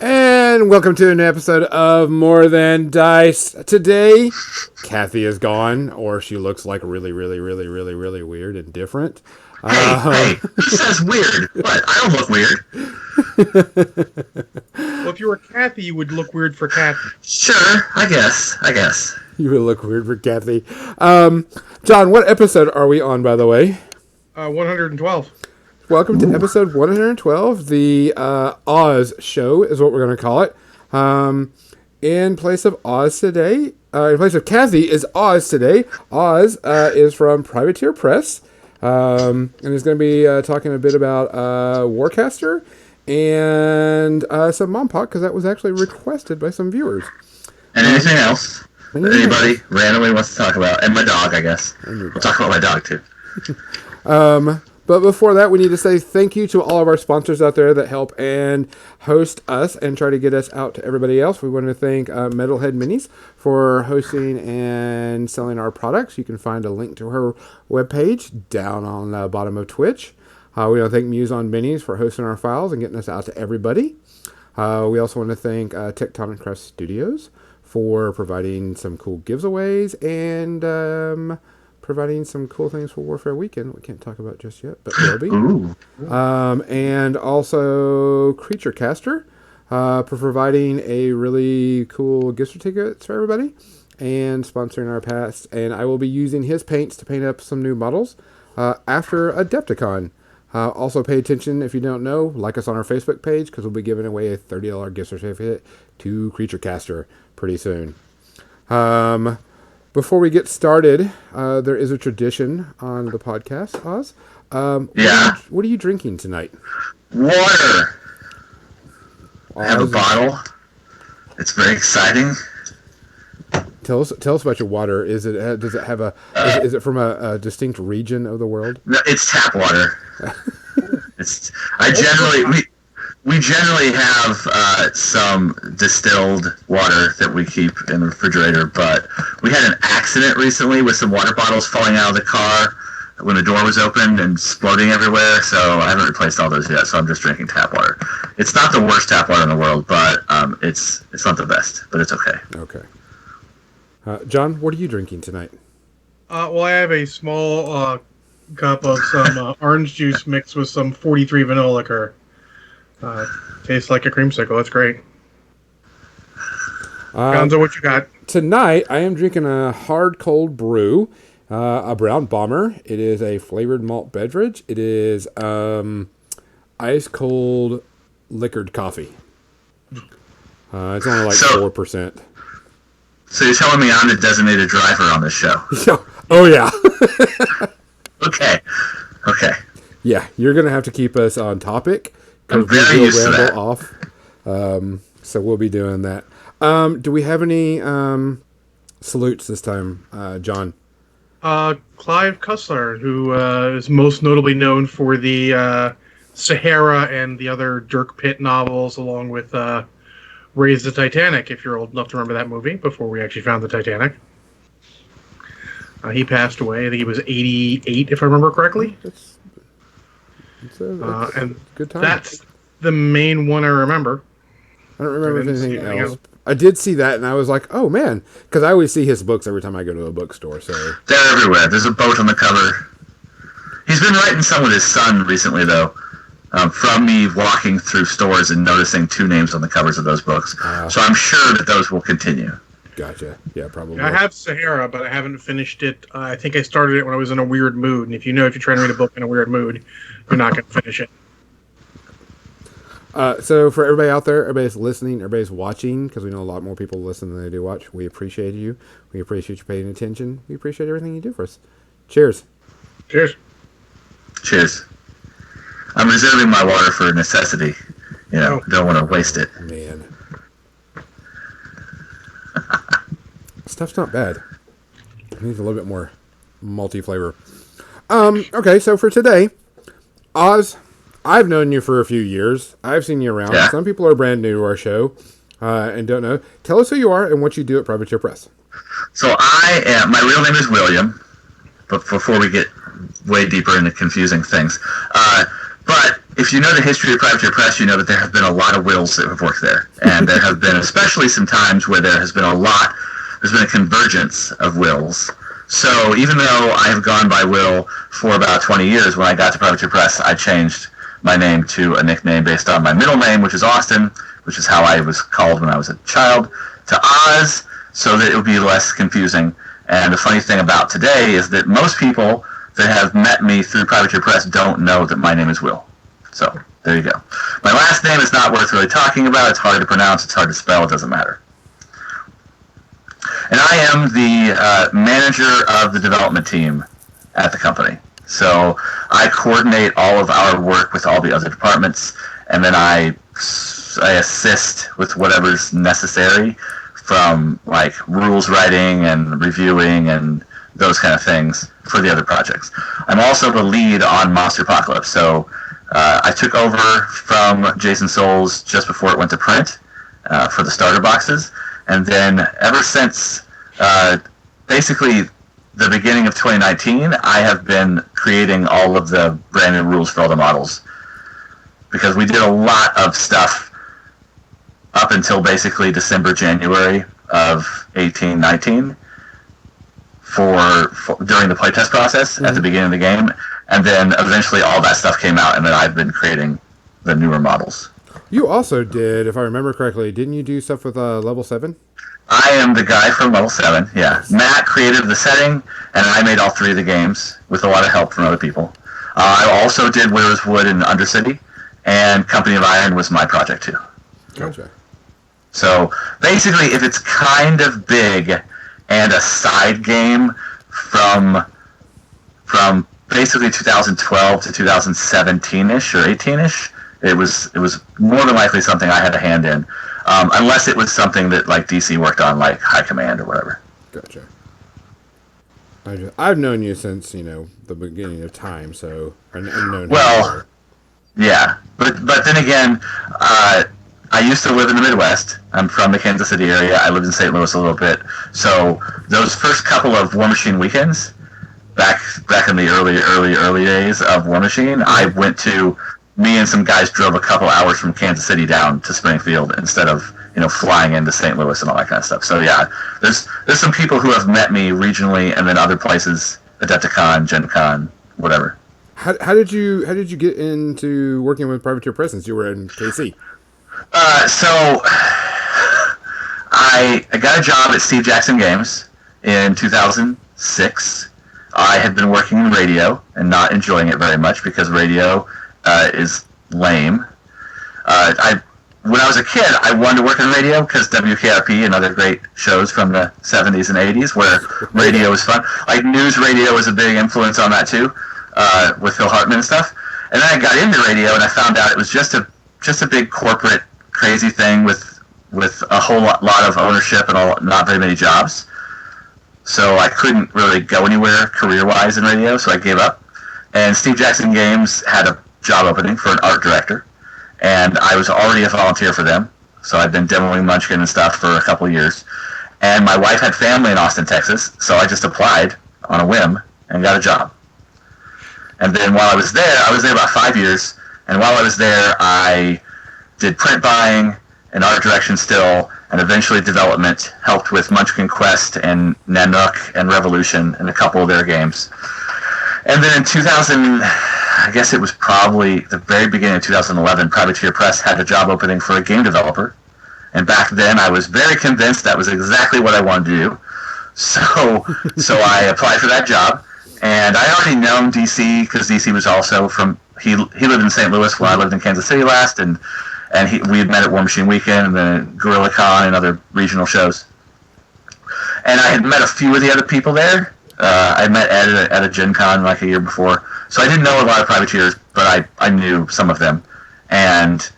And welcome to an episode of More Than Dice. Today, Kathy is gone, or she looks like really weird and different. Hey, he says weird. What? I don't look weird. Well, if you were Kathy, you would look weird for Kathy. Sure, I guess. You would look weird for Kathy. John, what episode are we on, by the way? 112. Welcome to episode 112. The Oz show is what we're going to call it. In place of Oz today, in place of Kathy is Oz today. Oz is from Privateer Press. And he's going to be talking a bit about Warcaster and some Mom Pop, because that was actually requested by some viewers. And anything else that anybody randomly wants to talk about. And my dog, I guess. We'll talk about my dog, too. But before that, we need to say thank you to all of our sponsors out there that help and host us and try to get us out to everybody else. We want to thank Metalhead Minis for hosting and selling our products. You can find a link to her webpage down on the bottom of Twitch. We want to thank Muse on Minis for hosting our files and getting us out to everybody. We also want to thank Tectonic Craft Studios for providing some cool giveaways and providing some cool things for Warfare Weekend. We can't talk about just yet, but will be. And also Creature Caster for providing a really cool gift certificates for everybody and sponsoring our past. And I will be using his paints to paint up some new models after Adepticon. Also pay attention, if you don't know, like us on our Facebook page, because we'll be giving away a $30 gift certificate to Creature Caster pretty soon. Before we get started, there is a tradition on the podcast, Oz. What are you drinking tonight? Water. Oz, I have a bottle. It's very exciting. Tell us about your water. Is it does it have a is it from a distinct region of the world? No, it's tap water. We generally have some distilled water that we keep in the refrigerator, but we had an accident recently with some water bottles falling out of the car when the door was opened and exploding everywhere, so I haven't replaced all those yet, so I'm just drinking tap water. It's not the worst tap water in the world, but it's not the best, but it's okay. Okay. John, what are you drinking tonight? Well, I have a small cup of some orange juice mixed with some 43 vanilla liquor. Tastes like a creamsicle. It's great. Gonzo, what you got? Tonight, I am drinking a hard cold brew, a brown bomber. It is a flavored malt beverage. It is ice cold liquored coffee. It's only like 4%. So you're telling me I'm the designated driver on this show? Oh, yeah. Okay. Yeah, you're going to have to keep us on topic. I'm very used to that. Off. So we'll be doing that. Do we have any salutes this time, John? Clive Cussler, who is most notably known for the Sahara and the other Dirk Pitt novels, along with Raise the Titanic, if you're old enough to remember that movie, before we actually found the Titanic. He passed away. I think he was 88, if I remember correctly. That's and good time. That's the main one I remember. I don't remember anything else. I did see that, and I was like, "Oh man," because I always see his books every time I go to a bookstore. So they're everywhere. There's a boat on the cover. He's been writing some with his son recently, though. From me walking through stores and noticing two names on the covers of those books, so I'm sure that those will continue. Gotcha. Yeah, probably. I have Sahara, but I haven't finished it. I think I started it when I was in a weird mood, and if you're trying to read a book in a weird mood, you're not going to finish it. So for everybody out there, everybody's listening, everybody's watching, because we know a lot more people listen than they do watch. We appreciate you. We appreciate you paying attention. We appreciate everything you do for us. Cheers. Cheers. Cheers. I'm reserving my water for necessity. Don't want to waste it. Man. Stuff's not bad. It needs a little bit more malty flavor. Okay, so for today, Oz, I've known you for a few years. I've seen you around. Yeah. Some people are brand new to our show and don't know. Tell us who you are and what you do at Privateer Press. So my real name is William, but before we get way deeper into confusing things. But if you know the history of Privateer Press, you know that there have been a lot of wills that have worked there. And there have been especially some times where there's been a convergence of wills. So even though I have gone by Will for about 20 years, when I got to Privateer Press, I changed my name to a nickname based on my middle name, which is Austin, which is how I was called when I was a child, to Oz, so that it would be less confusing. And the funny thing about today is that most people that have met me through Privateer Press don't know that my name is Will. So, there you go. My last name is not worth really talking about. It's hard to pronounce. It's hard to spell. It doesn't matter. And I am the manager of the development team at the company. So, I coordinate all of our work with all the other departments, and then I assist with whatever's necessary, from like rules writing and reviewing and those kind of things for the other projects. I'm also the lead on Monster Apocalypse. So, I took over from Jason Souls just before it went to print for the starter boxes, and then ever since basically the beginning of 2019, I have been creating all of the brand new rules for all the models, because we did a lot of stuff up until basically December, January of 18-19 for during the playtest process at the beginning of the game. And then eventually all that stuff came out, and then I've been creating the newer models. You also did, if I remember correctly, didn't you do stuff with level 7? I am the guy from level 7, yeah. Matt created the setting, and I made all 3 of the games with a lot of help from other people. I also did Widow's Wood and Undercity, and Company of Iron was my project too. Gotcha. So basically, if it's kind of big and a side game from basically 2012 to 2017-ish or 18-ish, it was more than likely something I had a hand in, unless it was something that like DC worked on, like High Command or whatever. Gotcha. I've known you since the beginning of time, so I've known. Well, yeah, but then again, I used to live in the Midwest. I'm from the Kansas City area. I lived in St. Louis a little bit, so those first couple of War Machine weekends, back in the early days of War Machine, I went to. Me and some guys drove a couple hours from Kansas City down to Springfield instead of flying into St. Louis and all that kind of stuff. So yeah, there's some people who have met me regionally and then other places, Adepticon, Gen Con, whatever. How did you get into working with Privateer Press since you were in KC? So I got a job at Steve Jackson Games in 2006. I had been working in radio and not enjoying it very much because radio is lame. When I was a kid, I wanted to work in radio because WKRP and other great shows from the 70s and 80s where radio was fun. Like news radio was a big influence on that too, with Phil Hartman and stuff. And then I got into radio and I found out it was just a big corporate crazy thing with a whole lot of ownership and not very many jobs. So I couldn't really go anywhere career-wise in radio, so I gave up. And Steve Jackson Games had a job opening for an art director, and I was already a volunteer for them, so I'd been demoing Munchkin and stuff for a couple of years. And my wife had family in Austin, Texas, so I just applied on a whim and got a job. And then while I was there about 5 years, and while I was there, I did print buying and art direction still, and eventually development, helped with Munchkin Quest and Nanook and Revolution and a couple of their games. And then in 2000, I guess it was probably the very beginning of 2011, Privateer Press had a job opening for a game developer. And back then I was very convinced that was exactly what I wanted to do. So I applied for that job. And I already known DC because DC was also he lived in St. Louis when I lived in Kansas City last, and we had met at War Machine Weekend and then Gorilla Con and other regional shows. And I had met a few of the other people there. I met Ed at a Gen Con like a year before. So I didn't know a lot of privateers, but I knew some of them. And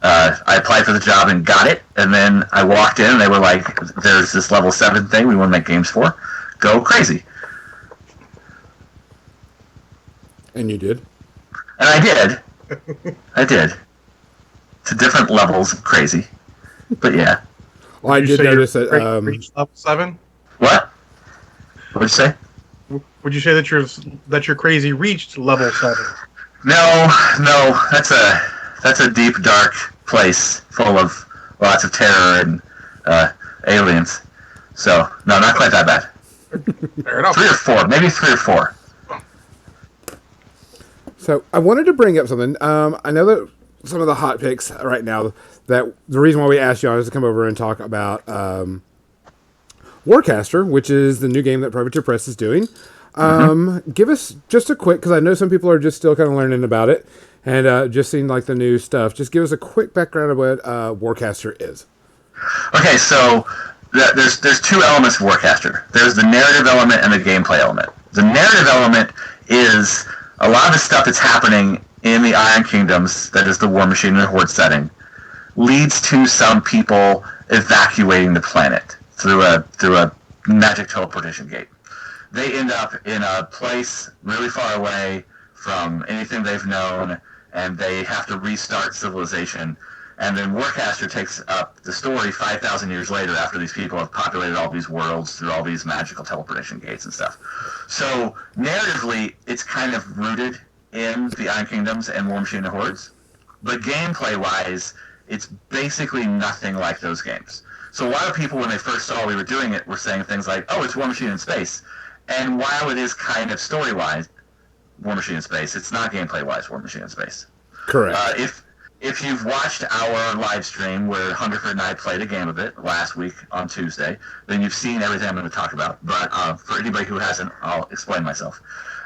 I applied for the job and got it. And then I walked in and they were like, there's this level 7 thing we want to make games for. Go crazy. And you did? And I did. I did. To different levels of crazy. But yeah. Well, I did notice that... reached level 7? What? What'd you say? Would you say that your crazy reached level 7? No, that's a deep, dark place full of lots of terror and aliens. So no, not quite that bad. Fair enough. 3 or 4, maybe 3 or 4. So I wanted to bring up something. I know that some of the hot picks right now, that the reason why we asked you on is to come over and talk about Warcaster, which is the new game that Privateer Press is doing. Give us just a quick, because I know some people are just still kind of learning about it and just seeing like the new stuff. Just give us a quick background of what Warcaster is. Okay, so there's 2 elements of Warcaster. There's the narrative element and the gameplay element. The narrative element is a lot of the stuff that's happening in the Iron Kingdoms, that is the War Machine and the Horde setting, leads to some people evacuating the planet through a magic teleportation gate. They end up in a place really far away from anything they've known, and they have to restart civilization. And then Warcaster takes up the story 5,000 years later, after these people have populated all these worlds through all these magical teleportation gates and stuff. So narratively, it's kind of rooted in the Iron Kingdoms and War Machine and Hordes, but gameplay-wise, it's basically nothing like those games. So a lot of people, when they first saw we were doing it, were saying things like, "Oh, it's War Machine in space." And while it is kind of story-wise War Machine in space, it's not gameplay-wise War Machine in space. Correct. If you've watched our live stream where Hungerford and I played a game of it last week on Tuesday, then you've seen everything I'm going to talk about. But for anybody who hasn't, I'll explain myself.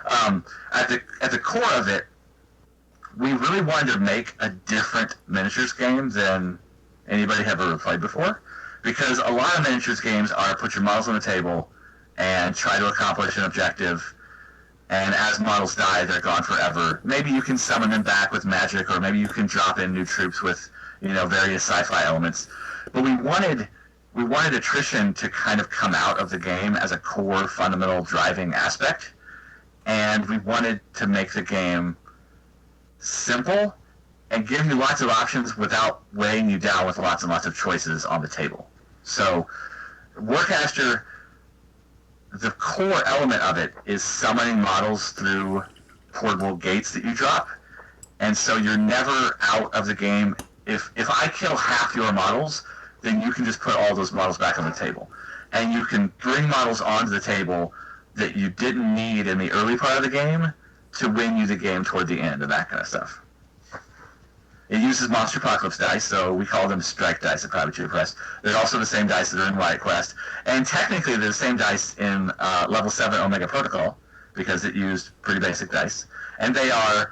At the core of it, we really wanted to make a different miniatures game than anybody had ever played before, because a lot of miniatures games are put your models on the table and try to accomplish an objective, and as models die, they're gone forever. Maybe you can summon them back with magic, or maybe you can drop in new troops with, various sci-fi elements. But we wanted attrition to kind of come out of the game as a core, fundamental driving aspect, and we wanted to make the game simple and give you lots of options without weighing you down with lots and lots of choices on the table. So, Warcaster, the core element of it is summoning models through portable gates that you drop, and so you're never out of the game. If I kill half your models, then you can just put all those models back on the table, and you can bring models onto the table that you didn't need in the early part of the game to win you the game toward the end, and that kind of stuff. It uses Monster Apocalypse dice, so we call them strike dice at Privateer Press. They're also the same dice that are in Riot Quest, and technically they're the same dice in Level 7 Omega Protocol, because it used pretty basic dice. And they are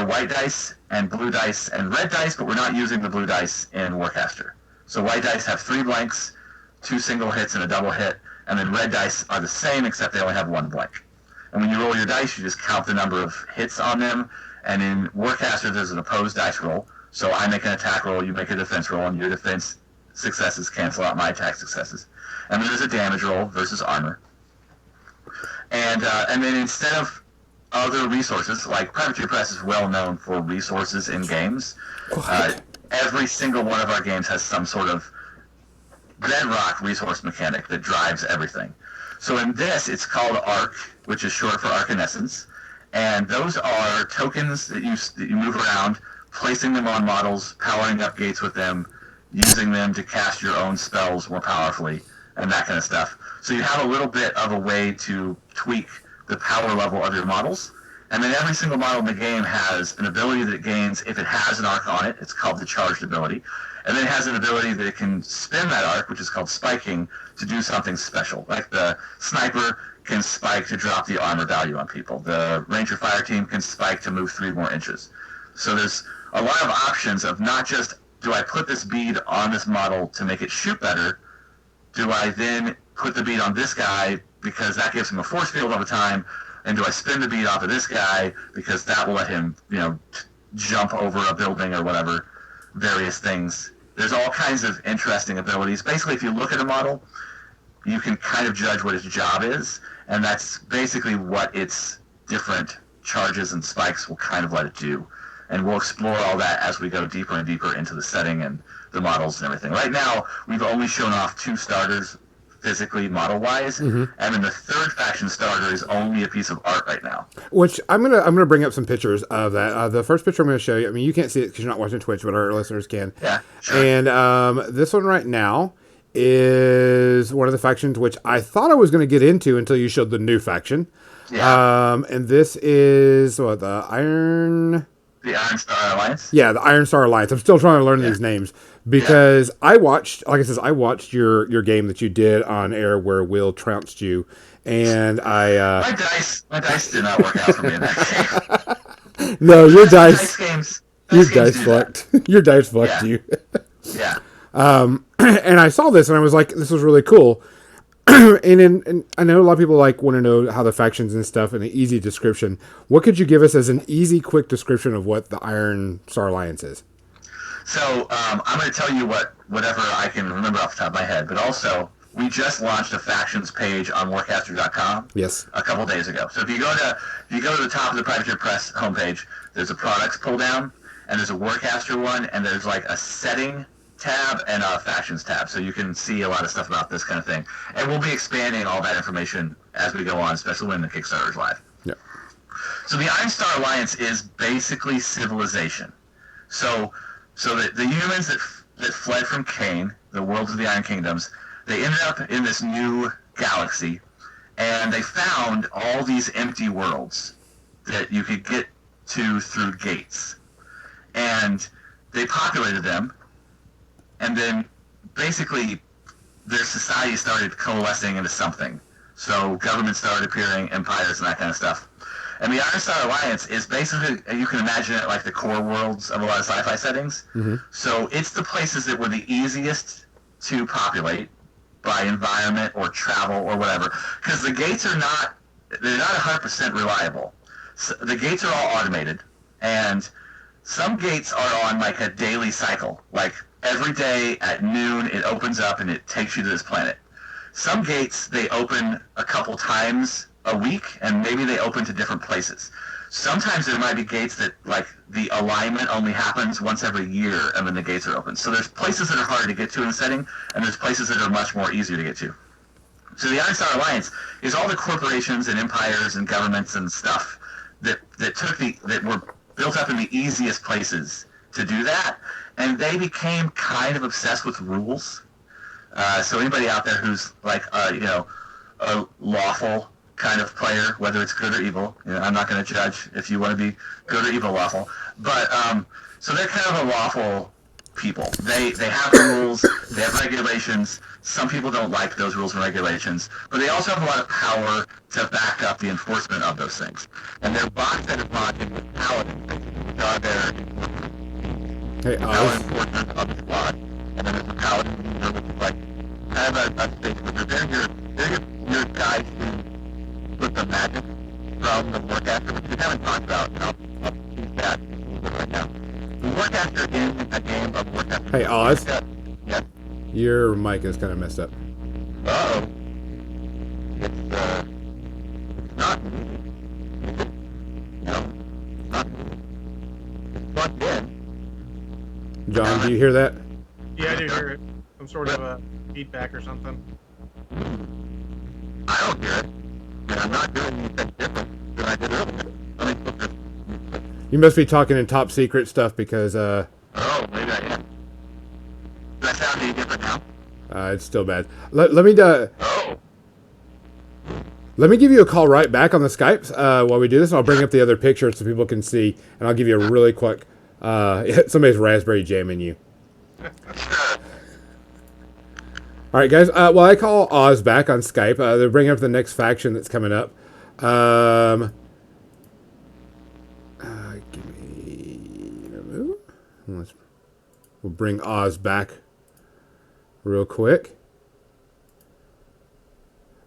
white dice and blue dice and red dice, but we're not using the blue dice in Warcaster. So white dice have 3 blanks, 2 single hits, and a double hit, and then red dice are the same, except they only have 1 blank. And when you roll your dice, you just count the number of hits on them, and in Warcaster there's an opposed dice roll. So I make an attack roll, you make a defense roll, and your defense successes cancel out my attack successes. And then there's a damage roll versus armor. And then instead of other resources, like Privateer Press is well known for resources in games, every single one of our games has some sort of bedrock resource mechanic that drives everything. So in this, it's called Arc, which is short for Arcanescence, and those are tokens that you move around, placing them on models, powering up gates with them, using them to cast your own spells more powerfully, and that kind of stuff. So you have a little bit of a way to tweak the power level of your models, and then every single model in the game has an ability that it gains if it has an arc on it. It's called the charged ability. And then it has an ability that it can spin that arc, which is called spiking, to do something special. Like the sniper can spike to drop the armor value on people. The Ranger Fire Team can spike to move 3 more inches. So there's a lot of options of not just, do I put this bead on this model to make it shoot better? Do I then put the bead on this guy because that gives him a force field all the time? And do I spin the bead off of this guy because that will let him, jump over a building or whatever, various things. There's all kinds of interesting abilities. Basically, if you look at a model, you can kind of judge what its job is, and that's basically what its different charges and spikes will kind of let it do. And we'll explore all that as we go deeper and deeper into the setting and the models and everything. Right now, we've only shown off 2 starters physically model-wise. And then the third faction starter is only a piece of art right now. Which I'm gonna bring up some pictures of that. The first picture I'm gonna show you. I mean, you can't see it because you're not watching Twitch, but our listeners can. Yeah, sure. And this one right now is one of the factions which I thought I was going to get into until you showed the new faction. Yeah. And this is what The Iron Star Alliance? Yeah, the Iron Star Alliance. I'm still trying to learn these names because I watched, like I said, I watched your game that you did on air where Will trounced you, and my dice did not work out for me in that game. No, your dice games. Your dice fucked. Your dice fucked you. Yeah. And I saw this and I was like, this was really cool. and I know a lot of people want to know how the factions and stuff and an easy description. What could you give us as an easy, quick description of what the Iron Star Alliance is? So I'm going to tell you whatever I can remember off the top of my head, but also we just launched a factions page on Warcaster.com. Yes. A couple days ago. So if you go to the top of the Privateer Press homepage, there's a products pull down, and there's a Warcaster one, and there's a setting tab and a factions tab, so you can see a lot of stuff about this kind of thing. And we'll be expanding all that information as we go on, especially when the Kickstarter is live. Yeah. So the Iron Star Alliance is basically civilization. So the humans that fled from Kane, the worlds of the Iron Kingdoms, they ended up in this new galaxy, and they found all these empty worlds that you could get to through gates. And they populated them, and then basically their society started coalescing into something. So governments started appearing, empires and that kind of stuff. And the Iron Star Alliance is basically, you can imagine it like the core worlds of a lot of sci-fi settings. Mm-hmm. So it's the places that were the easiest to populate by environment or travel or whatever. Because the gates they're not 100% reliable. So the gates are all automated, and some gates are on a daily cycle. Like every day at noon it opens up and it takes you to this planet. Some gates, they open a couple times a week, and maybe they open to different places. Sometimes there might be gates that the alignment only happens once every year, and then the gates are open. So there's places that are harder to get to in the setting, and there's places that are much more easier to get to. So the Iron Star Alliance is all the corporations and empires and governments and stuff that were built up in the easiest places to do that, and they became kind of obsessed with rules. So anybody out there who's a lawful kind of player, whether it's good or evil, I'm not going to judge if you want to be good or evil lawful, but so they're kind of a lawful people. They have rules, they have regulations. Some people don't like those rules and regulations, but they also have a lot of power to back up the enforcement of those things. And they're box-headed logic with paladins, which are their enforcement of the squad. And then there's the paladins, which is kind of a space, but they're your guys who put the magic from the Warcaster, which we haven't talked about, and I'll use that right now. The Warcaster in a game of Warcaster. Hey, Oz. Yes? Your mic is kind of messed up. Uh-oh. It's not. No, it's not. It's plugged in. John, do you hear that? Yeah, I do hear it. Some sort of feedback or something. I don't hear it. And I'm not doing anything different than I did earlier. Let me put this. You must be talking in top secret stuff because Oh, maybe I am. Does that sound any different now? It's still bad. Let me Oh. let me give you a call right back on the Skype while we do this. And I'll bring up the other picture so people can see, and I'll give you a really quick. Somebody's raspberry jamming you. All right, guys. Well, I call Oz back on Skype. They're bringing up the next faction that's coming up. Give me a move. We'll bring Oz back real quick.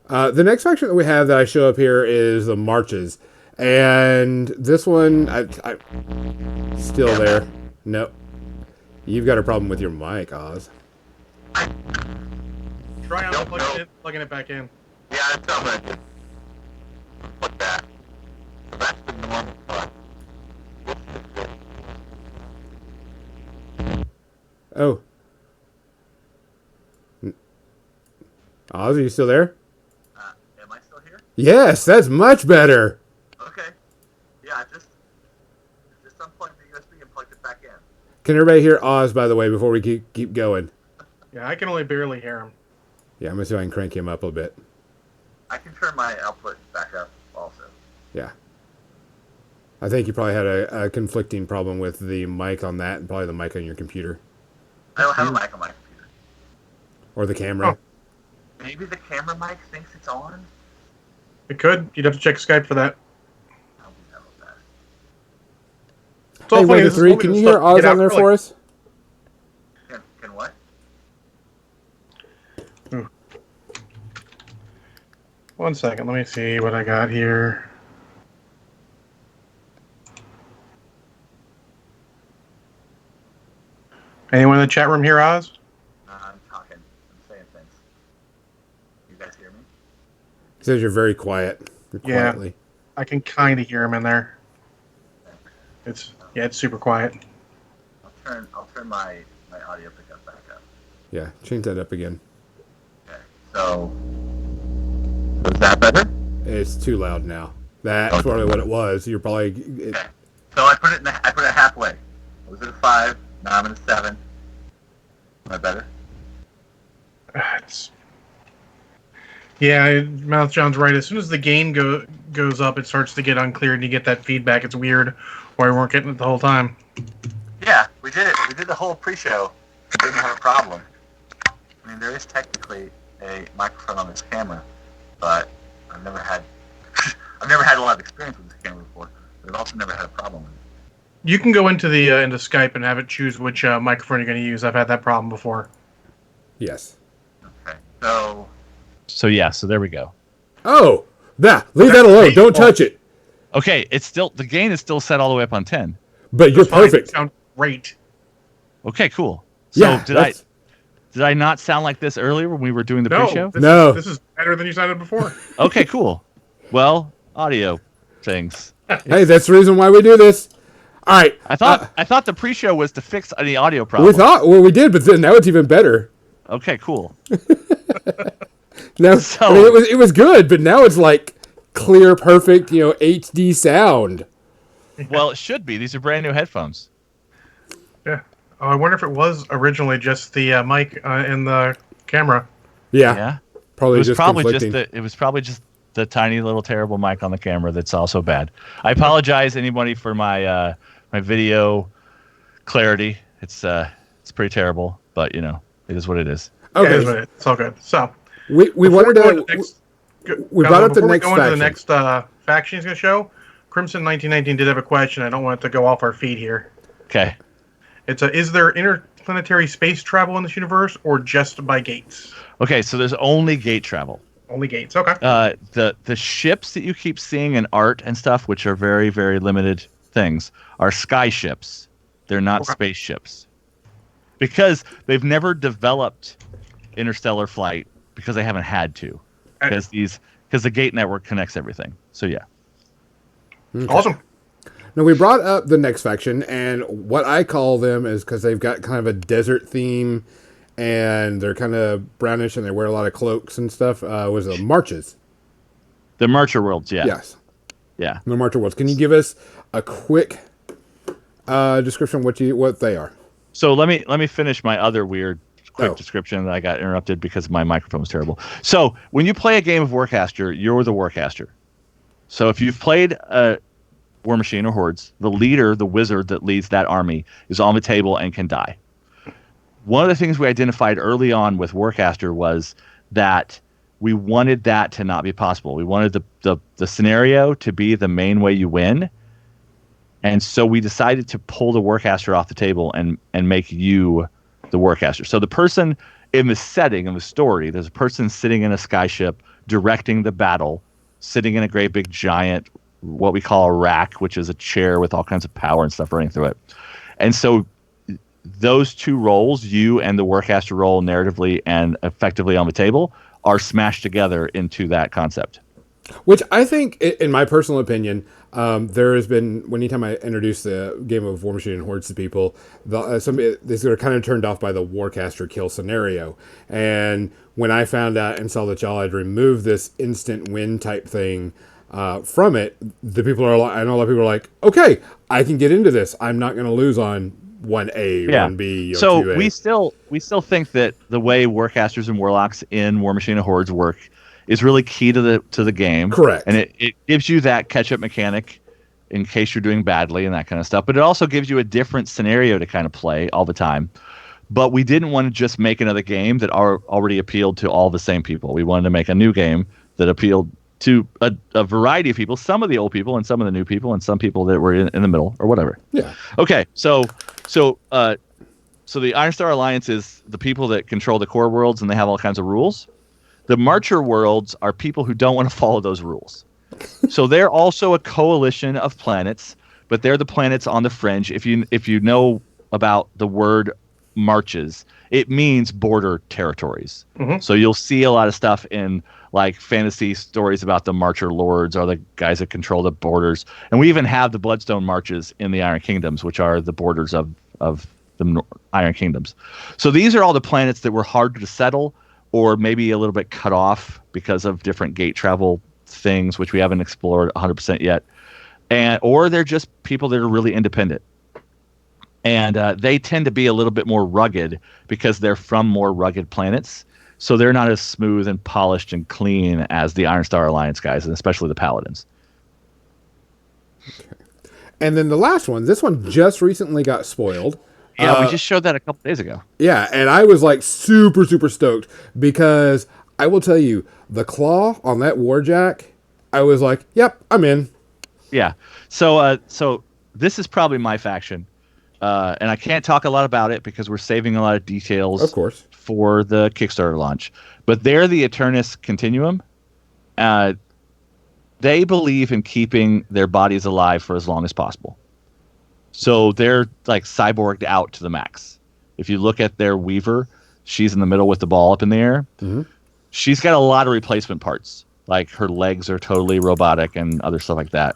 The next faction that we have that I show up here is the Marches. And this one, I still there. Nope. You've got a problem with your mic, Oz. Try on plugging it back in. Yeah, it's not working. What's that? So that's the normal part. Oh. Oz, are you still there? Am I still here? Yes, that's much better. Okay. Yeah, just unplugged the USB and plugged it back in. Can everybody hear Oz, by the way, before we keep going? Yeah, I can only barely hear him. Yeah, I'm going to see if I can crank him up a bit. I can turn my output back up also. Yeah. I think you probably had a conflicting problem with the mic on that and probably the mic on your computer. I don't have a mic on my computer. Or the camera. Oh. Maybe the camera mic thinks it's on? It could. You'd have to check Skype for that. How do we know that? It's all Hey, funny, Wait, this is three, what we can you just hear Oz get on out there early. for us? Can what? One second. Let me see what I got here. Anyone in the chat room here, Oz? I'm talking. I'm saying things. You guys hear me? He says you're very quiet. Yeah. Quietly. I can kind of hear him in there. It's super quiet. I'll turn my audio pickup back up. Yeah, change that up again. Okay. So is that better? It's too loud now. That's Okay. probably what it was. You're probably... Okay. So I put it halfway. I was at a 5. Now I'm at a 7. Am I better? Yeah, Mouth John's right. As soon as the gain goes up, it starts to get unclear, and you get that feedback. It's weird why we weren't getting it the whole time. Yeah, we did it. We did the whole pre-show. We didn't have a problem. I mean, there is technically a microphone on this camera, but I've never had a lot of experience with this camera before. But I've also never had a problem with it. You can go into the into Skype and have it choose which microphone you're going to use. I've had that problem before. Yes. Okay, so So there we go. Oh! Leave that alone. Don't touch it. Okay, the gain is still set all the way up on 10. But you're That's fine. perfect. You sound great. Okay, cool. So Yeah, did I not sound like this earlier when we were doing the pre-show? No. This is better than you sounded before. Okay, cool. Well, audio things. Hey, that's the reason why we do this. All right. I thought the pre-show was to fix the audio problem. We did, but then now it's even better. Okay, cool. Now, So- I mean, it was good, but now it's like clear, perfect, HD sound. Well, it should be. These are brand new headphones. Yeah. Oh, I wonder if it was originally just the mic and the camera. Yeah, Yeah. probably It was just probably conflicting. just the tiny little terrible mic on the camera that's also bad. I apologize anybody for my my video clarity. It's pretty terrible, but it is what it is. Okay, Yeah, it's all good. So we wanted we brought up the before we next go into faction. the next faction he's going to show. Crimson 1919 did have a question. I don't want it to go off our feed here. Okay. It's is there interplanetary space travel in this universe, or just by gates? Okay, so there's only gate travel. Only gates. Okay. The ships that you keep seeing in art and stuff, which are very, very limited things, are sky ships. They're not spaceships. Because they've never developed interstellar flight because they haven't had to. Because the gate network connects everything. So yeah. Okay. Awesome. Now, we brought up the next faction, and what I call them is because they've got kind of a desert theme, and they're kind of brownish, and they wear a lot of cloaks and stuff, was the Marches. The Marcher Worlds, yeah. Yes. Yeah. The Marcher Worlds. Can you give us a quick description of what they are? So let me finish my other weird quick Oh. description that I got interrupted because my microphone was terrible. So when you play a game of Warcaster, you're the Warcaster. So if you've played War Machine or Hordes, the leader, the wizard that leads that army, is on the table and can die. One of the things we identified early on with Warcaster was that we wanted that to not be possible. We wanted the scenario to be the main way you win. And so we decided to pull the Warcaster off the table and make you the Warcaster. So the person in the setting, in the story, there's a person sitting in a skyship directing the battle, sitting in a great big giant, what we call a rack, which is a chair with all kinds of power and stuff running through it. And so those two roles, you and the Warcaster role narratively and effectively on the table, are smashed together into that concept. Which I think, in my personal opinion, There has been, anytime I introduce the game of War Machine and Hordes to people, they're kind of turned off by the Warcaster kill scenario. And when I found out and saw that y'all had removed this instant win type thing from it, the people are like, I know a lot of people are like, okay, I can get into this. I'm not going to lose on 1A, 1B, so 2A. we still think that the way Warcasters and Warlocks in War Machine and Hordes work is really key to the game. Correct. And it gives you that catch-up mechanic in case you're doing badly and that kind of stuff. But it also gives you a different scenario to kind of play all the time. But we didn't want to just make another game that already appealed to all the same people. We wanted to make a new game that appealed to a variety of people, some of the old people and some of the new people and some people that were in the middle or whatever. Yeah. Okay, so the Iron Star Alliance is the people that control the core worlds and they have all kinds of rules. The Marcher worlds are people who don't want to follow those rules. So they're also a coalition of planets, but they're the planets on the fringe. If you know about the word marches, it means border territories. Mm-hmm. So you'll see a lot of stuff in like fantasy stories about the Marcher Lords or the guys that control the borders. And we even have the Bloodstone Marches in the Iron Kingdoms, which are the borders of the Iron Kingdoms. So these are all the planets that were hard to settle or maybe a little bit cut off because of different gate travel things, which we haven't explored 100% yet. Or they're just people that are really independent. And they tend to be a little bit more rugged because they're from more rugged planets. So they're not as smooth and polished and clean as the Iron Star Alliance guys, and especially the Paladins. Okay. And then the last one, this one just recently got spoiled. Yeah, we just showed that a couple days ago. Yeah, and I was like super, super stoked because I will tell you, the claw on that Warjack, I was like, yep, I'm in. Yeah. So this is probably my faction. And I can't talk a lot about it because we're saving a lot of details, of course, for the Kickstarter launch. But they're the Eternus Continuum. They believe in keeping their bodies alive for as long as possible. So they're like cyborged out to the max. If you look at their Weaver, she's in the middle with the ball up in the air. Mm-hmm. She's got a lot of replacement parts. Like her legs are totally robotic and other stuff like that.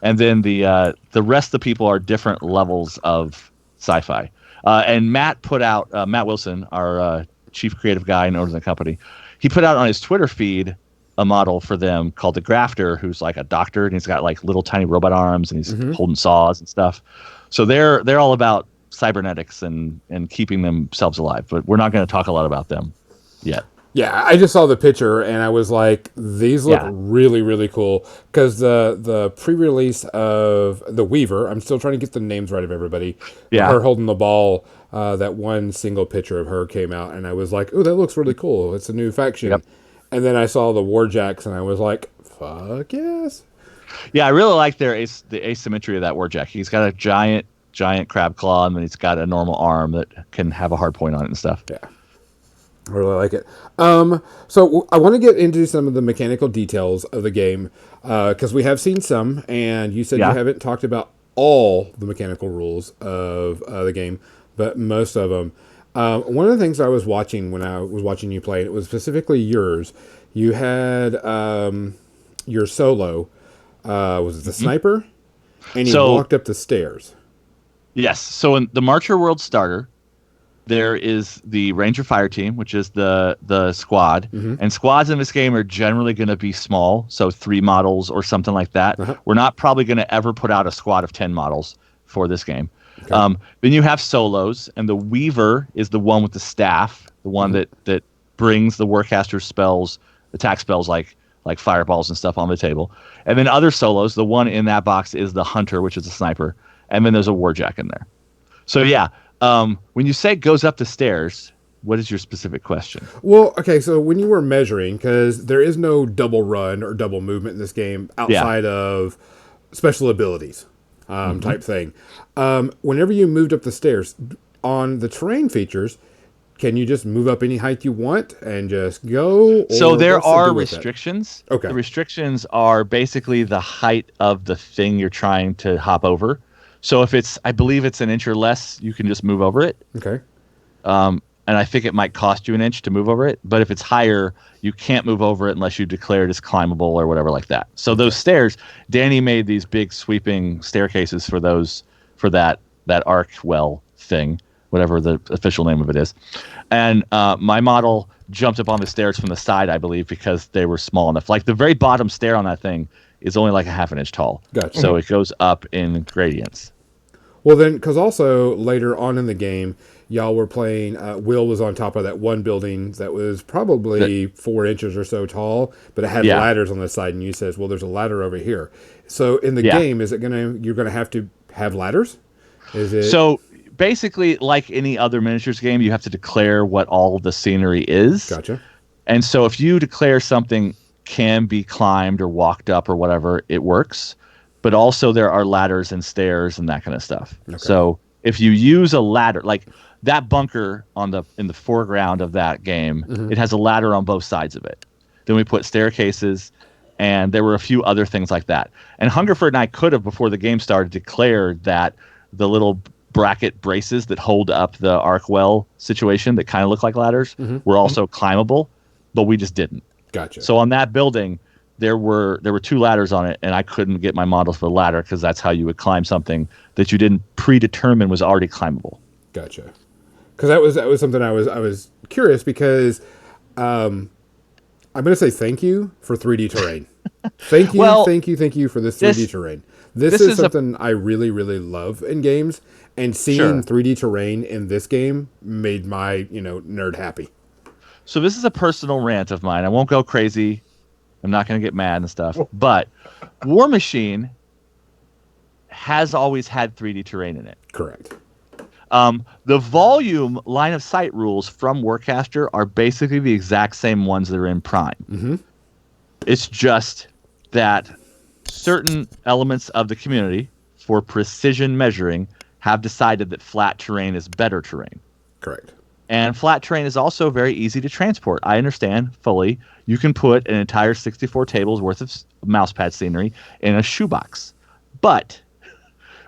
And then the rest of the people are different levels of sci-fi. And Matt put out, Matt Wilson, our chief creative guy in Northern Company, he put out on his Twitter feed a model for them called the Grafter, who's like a doctor, and he's got like little tiny robot arms, and he's holding saws and stuff. So they're all about cybernetics and keeping themselves alive. But we're not going to talk a lot about them yet. Yeah, I just saw the picture and I was like, these look really, really cool. Because the pre-release of the Weaver, I'm still trying to get the names right of everybody. Yeah. Her holding the ball, that one single picture of her came out and I was like, oh, that looks really cool. It's a new faction. Yep. And then I saw the Warjacks and I was like, fuck yes. Yeah, I really like the asymmetry of that Warjack. He's got a giant crab claw and then he's got a normal arm that can have a hard point on it and stuff. Yeah. I really like it. So I want to get into some of the mechanical details of the game because we have seen some, and you said you haven't talked about all the mechanical rules of the game, but most of them. One of the things I was watching when I was watching you play, and it was specifically yours, you had your solo, was it the sniper? And you walked up the stairs. Yes. So in the Marcher World Starter, there is the Ranger Fire Team, which is the squad. Mm-hmm. And squads in this game are generally going to be small, so 3 models or something like that. Uh-huh. We're not probably going to ever put out a squad of 10 models for this game. Okay. Then you have solos, and the Weaver is the one with the staff, the one that brings the Warcaster spells, attack spells like fireballs and stuff on the table. And then other solos, the one in that box is the Hunter, which is a sniper. And then there's a Warjack in there. So yeah. When you say goes up the stairs, what is your specific question? Well, okay, so when you were measuring, because there is no double run or double movement in this game outside of special abilities type thing. Whenever you moved up the stairs, on the terrain features, can you just move up any height you want and just go? So there are restrictions. Okay. The restrictions are basically the height of the thing you're trying to hop over. So if I believe it's an inch or less, you can just move over it. Okay. And and I think it might cost you an inch to move over it. But if it's higher, you can't move over it unless you declare it as climbable or whatever like that. So those stairs, Danny made these big sweeping staircases for that arc well thing, whatever the official name of it is. And my model jumped up on the stairs from the side, I believe, because they were small enough. Like the very bottom stair on that thing is only like a half an inch tall. Gotcha. So it goes up in gradients. Well, then, because also later on in the game, y'all were playing, Will was on top of that one building that was probably 4 inches or so tall, but it had ladders on the side, and you says, well, there's a ladder over here. So in the game, you're going to have ladders? Is it? So basically, like any other miniatures game, you have to declare what all the scenery is. Gotcha. And so if you declare something can be climbed or walked up or whatever, it works. But also there are ladders and stairs and that kind of stuff. Okay. So if you use a ladder, like that bunker in the foreground of that game, it has a ladder on both sides of it. Then we put staircases, and there were a few other things like that. And Hungerford and I could have, before the game started, declared that the little bracket braces that hold up the arc well situation that kind of look like ladders were also climbable, but we just didn't. Gotcha. So on that building, there were 2 ladders on it, and I couldn't get my models for the ladder because that's how you would climb something that you didn't predetermine was already climbable. Gotcha. Because that was something I was curious because I'm going to say thank you for 3D terrain. Thank you for this 3D terrain. This is something I really, really love in games, and seeing 3D terrain in this game made my nerd happy. So this is a personal rant of mine. I won't go crazy. I'm not going to get mad and stuff. But War Machine has always had 3D terrain in it. Correct. The volume line of sight rules from Warcaster are basically the exact same ones that are in Prime. Mm-hmm. It's just that certain elements of the community, for precision measuring, have decided that flat terrain is better terrain. Correct. And flat terrain is also very easy to transport. I understand fully. You can put an entire 64 tables worth of mousepad scenery in a shoebox. But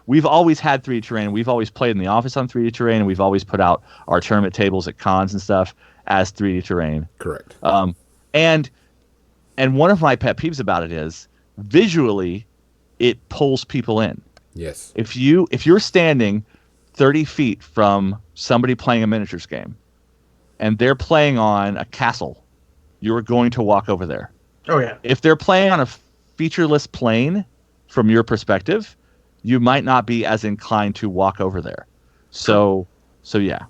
we've always had 3D terrain. We've always played in the office on 3D terrain, and we've always put out our tournament tables at cons and stuff as 3D terrain. Correct. And one of my pet peeves about it is visually it pulls people in. Yes. If you're standing 30 feet from somebody playing a miniatures game and they're playing on a castle, you're going to walk over there. Oh, yeah. If they're playing on a featureless plane, from your perspective, you might not be as inclined to walk over there. So yeah.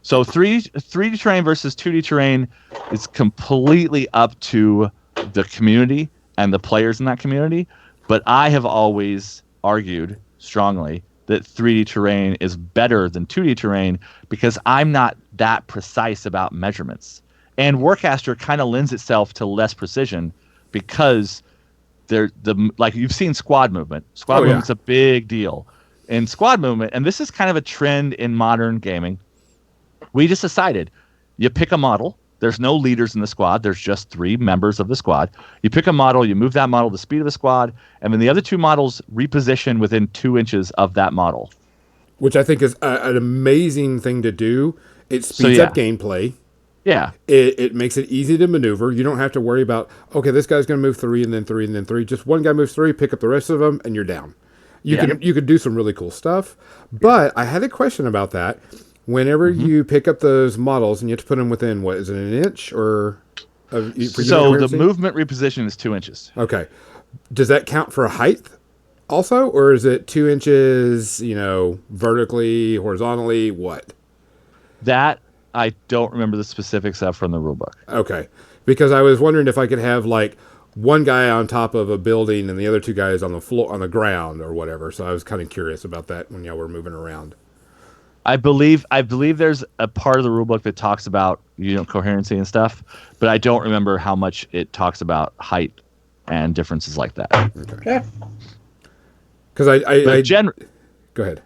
So 3D terrain versus 2D terrain is completely up to the community and the players in that community. But I have always argued strongly that 3D terrain is better than 2D terrain because I'm not that precise about measurements. And Warcaster kind of lends itself to less precision because like you've seen squad movement. Squad movement's a big deal. In squad movement, and this is kind of a trend in modern gaming, we just decided you pick a model. There's no leaders in the squad. There's just 3 members of the squad. You pick a model, you move that model the speed of the squad, and then the other 2 models reposition within 2 inches of that model. Which I think is an amazing thing to do. It speeds up gameplay. Yeah. It makes it easy to maneuver. You don't have to worry about, okay, this guy's going to move 3 and then 3 and then 3. Just one guy moves 3, pick up the rest of them, and you're down. You could do some really cool stuff. But I had a question about that. Whenever you pick up those models and you have to put them within, what, is it an inch or? So the movement reposition is 2 inches. Okay. Does that count for height also? Or is it 2 inches, vertically, horizontally, what? That I don't remember the specifics of from the rulebook. Okay. Because I was wondering if I could have like one guy on top of a building and the other 2 guys on the floor, on the ground or whatever. So I was kind of curious about that when y'all were moving around. I believe there's a part of the rulebook that talks about coherency and stuff, but I don't remember how much it talks about height and differences like that. Okay. Because go ahead.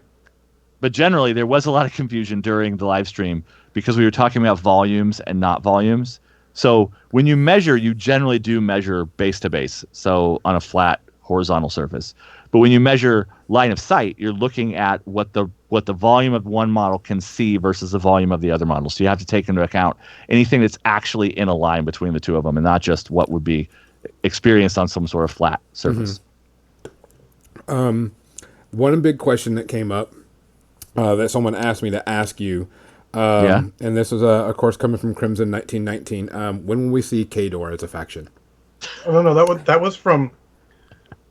But generally, there was a lot of confusion during the live stream because we were talking about volumes and not volumes. So when you measure, you generally do measure base to base, so on a flat horizontal surface. But when you measure line of sight, you're looking at what the volume of one model can see versus the volume of the other model. So you have to take into account anything that's actually in a line between the two of them, and not just what would be experienced on some sort of flat surface. One big question that came up that someone asked me to ask you, and this was, of course, coming from Crimson 1919. When will we see Kador as a faction? Oh no, that was from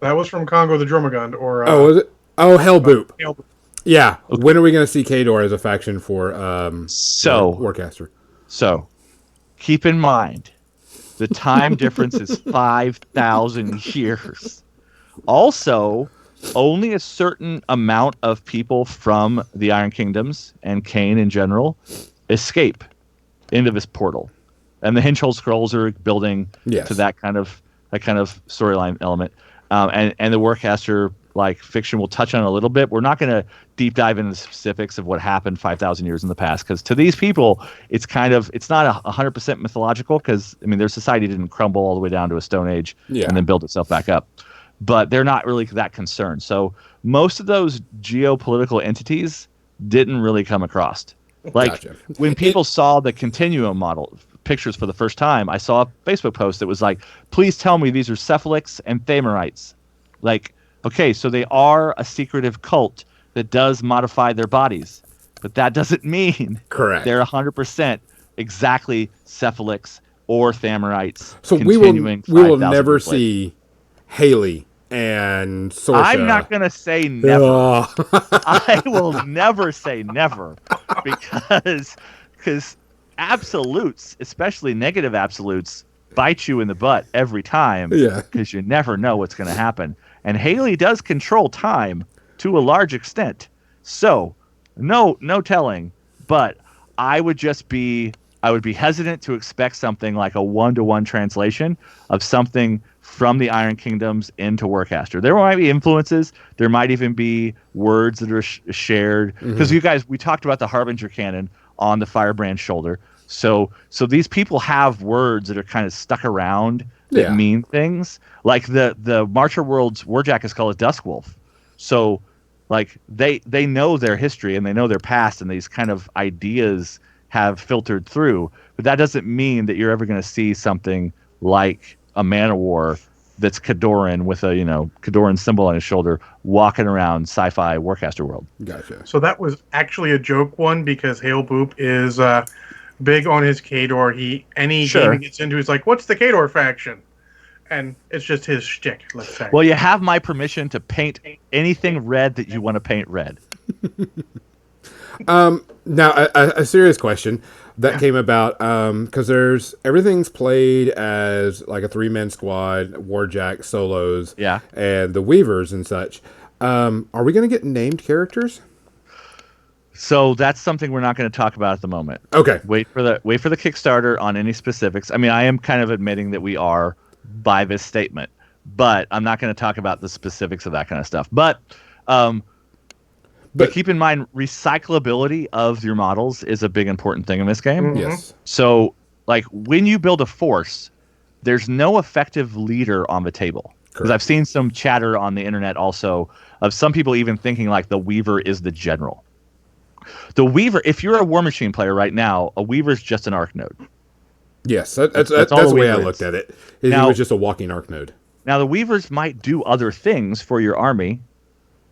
Congo the Dromagund, or was it? Oh, Hellboop. Hellboop. Yeah. Okay. When are we going to see Kador as a faction for Warcaster? So, keep in mind, the time difference is 5,000 years. Also, only a certain amount of people from the Iron Kingdoms and Kane in general escape into this portal, and the Hinchhold Scrolls are building to that kind of storyline element. And the Warcaster fiction will touch on it a little bit. We're not going to deep dive into the specifics of what happened 5,000 years in the past, because to these people, it's not 100% mythological, because their society didn't crumble all the way down to a Stone Age and then build itself back up. But they're not really that concerned. So most of those geopolitical entities didn't really come across. Gotcha. When people saw the Continuum model pictures for the first time, I saw a Facebook post that was like, please tell me these are cephalics and thamarites. Okay, so they are a secretive cult that does modify their bodies, but that doesn't mean correct they're 100% exactly cephalics or thamarites. So we will never see Haley and Sorsha. I'm not going to say never. I will never say never, because absolutes, especially negative absolutes, bite you in the butt every time, because you never know what's going to happen. And Haley does control time to a large extent. So no telling, but I would be hesitant to expect something like a 1-to-1 translation of something from the Iron Kingdoms into Warcaster. There might be influences. There might even be words that are shared. Because we talked about the Harbinger canon on the Firebrand shoulder. So these people have words that are kind of stuck around that mean things. Like the Marcher World's Warjack is called a Duskwolf. So they know their history and they know their past, and these kind of ideas have filtered through. But that doesn't mean that you're ever going to see something like a Man of War that's Kadoran with a Kadoran symbol on his shoulder walking around sci-fi Warcaster world. Gotcha. So that was actually a joke one, because Hellboop is big on his Kador. Game he gets into, he's like, "What's the Kador faction?" And it's just his shtick, let's say. Well, you have my permission to paint anything red that you want to paint red. Now, a serious question that came about, because everything's played as like a 3-man squad, Warjack solos, and the Weavers and such. Are we going to get named characters? So that's something we're not going to talk about at the moment. Okay. Wait for the Kickstarter on any specifics. I am kind of admitting that we are by this statement, but I'm not going to talk about the specifics of that kind of stuff. But keep in mind, recyclability of your models is a big important thing in this game. Yes. So, when you build a force, there's no effective leader on the table. Because I've seen some chatter on the internet also of some people even thinking the Weaver is the general. The Weaver, if you're a War Machine player right now, a Weaver is just an arc node. Yes, that's the way I looked at it. He was just a walking arc node. Now, the Weavers might do other things for your army.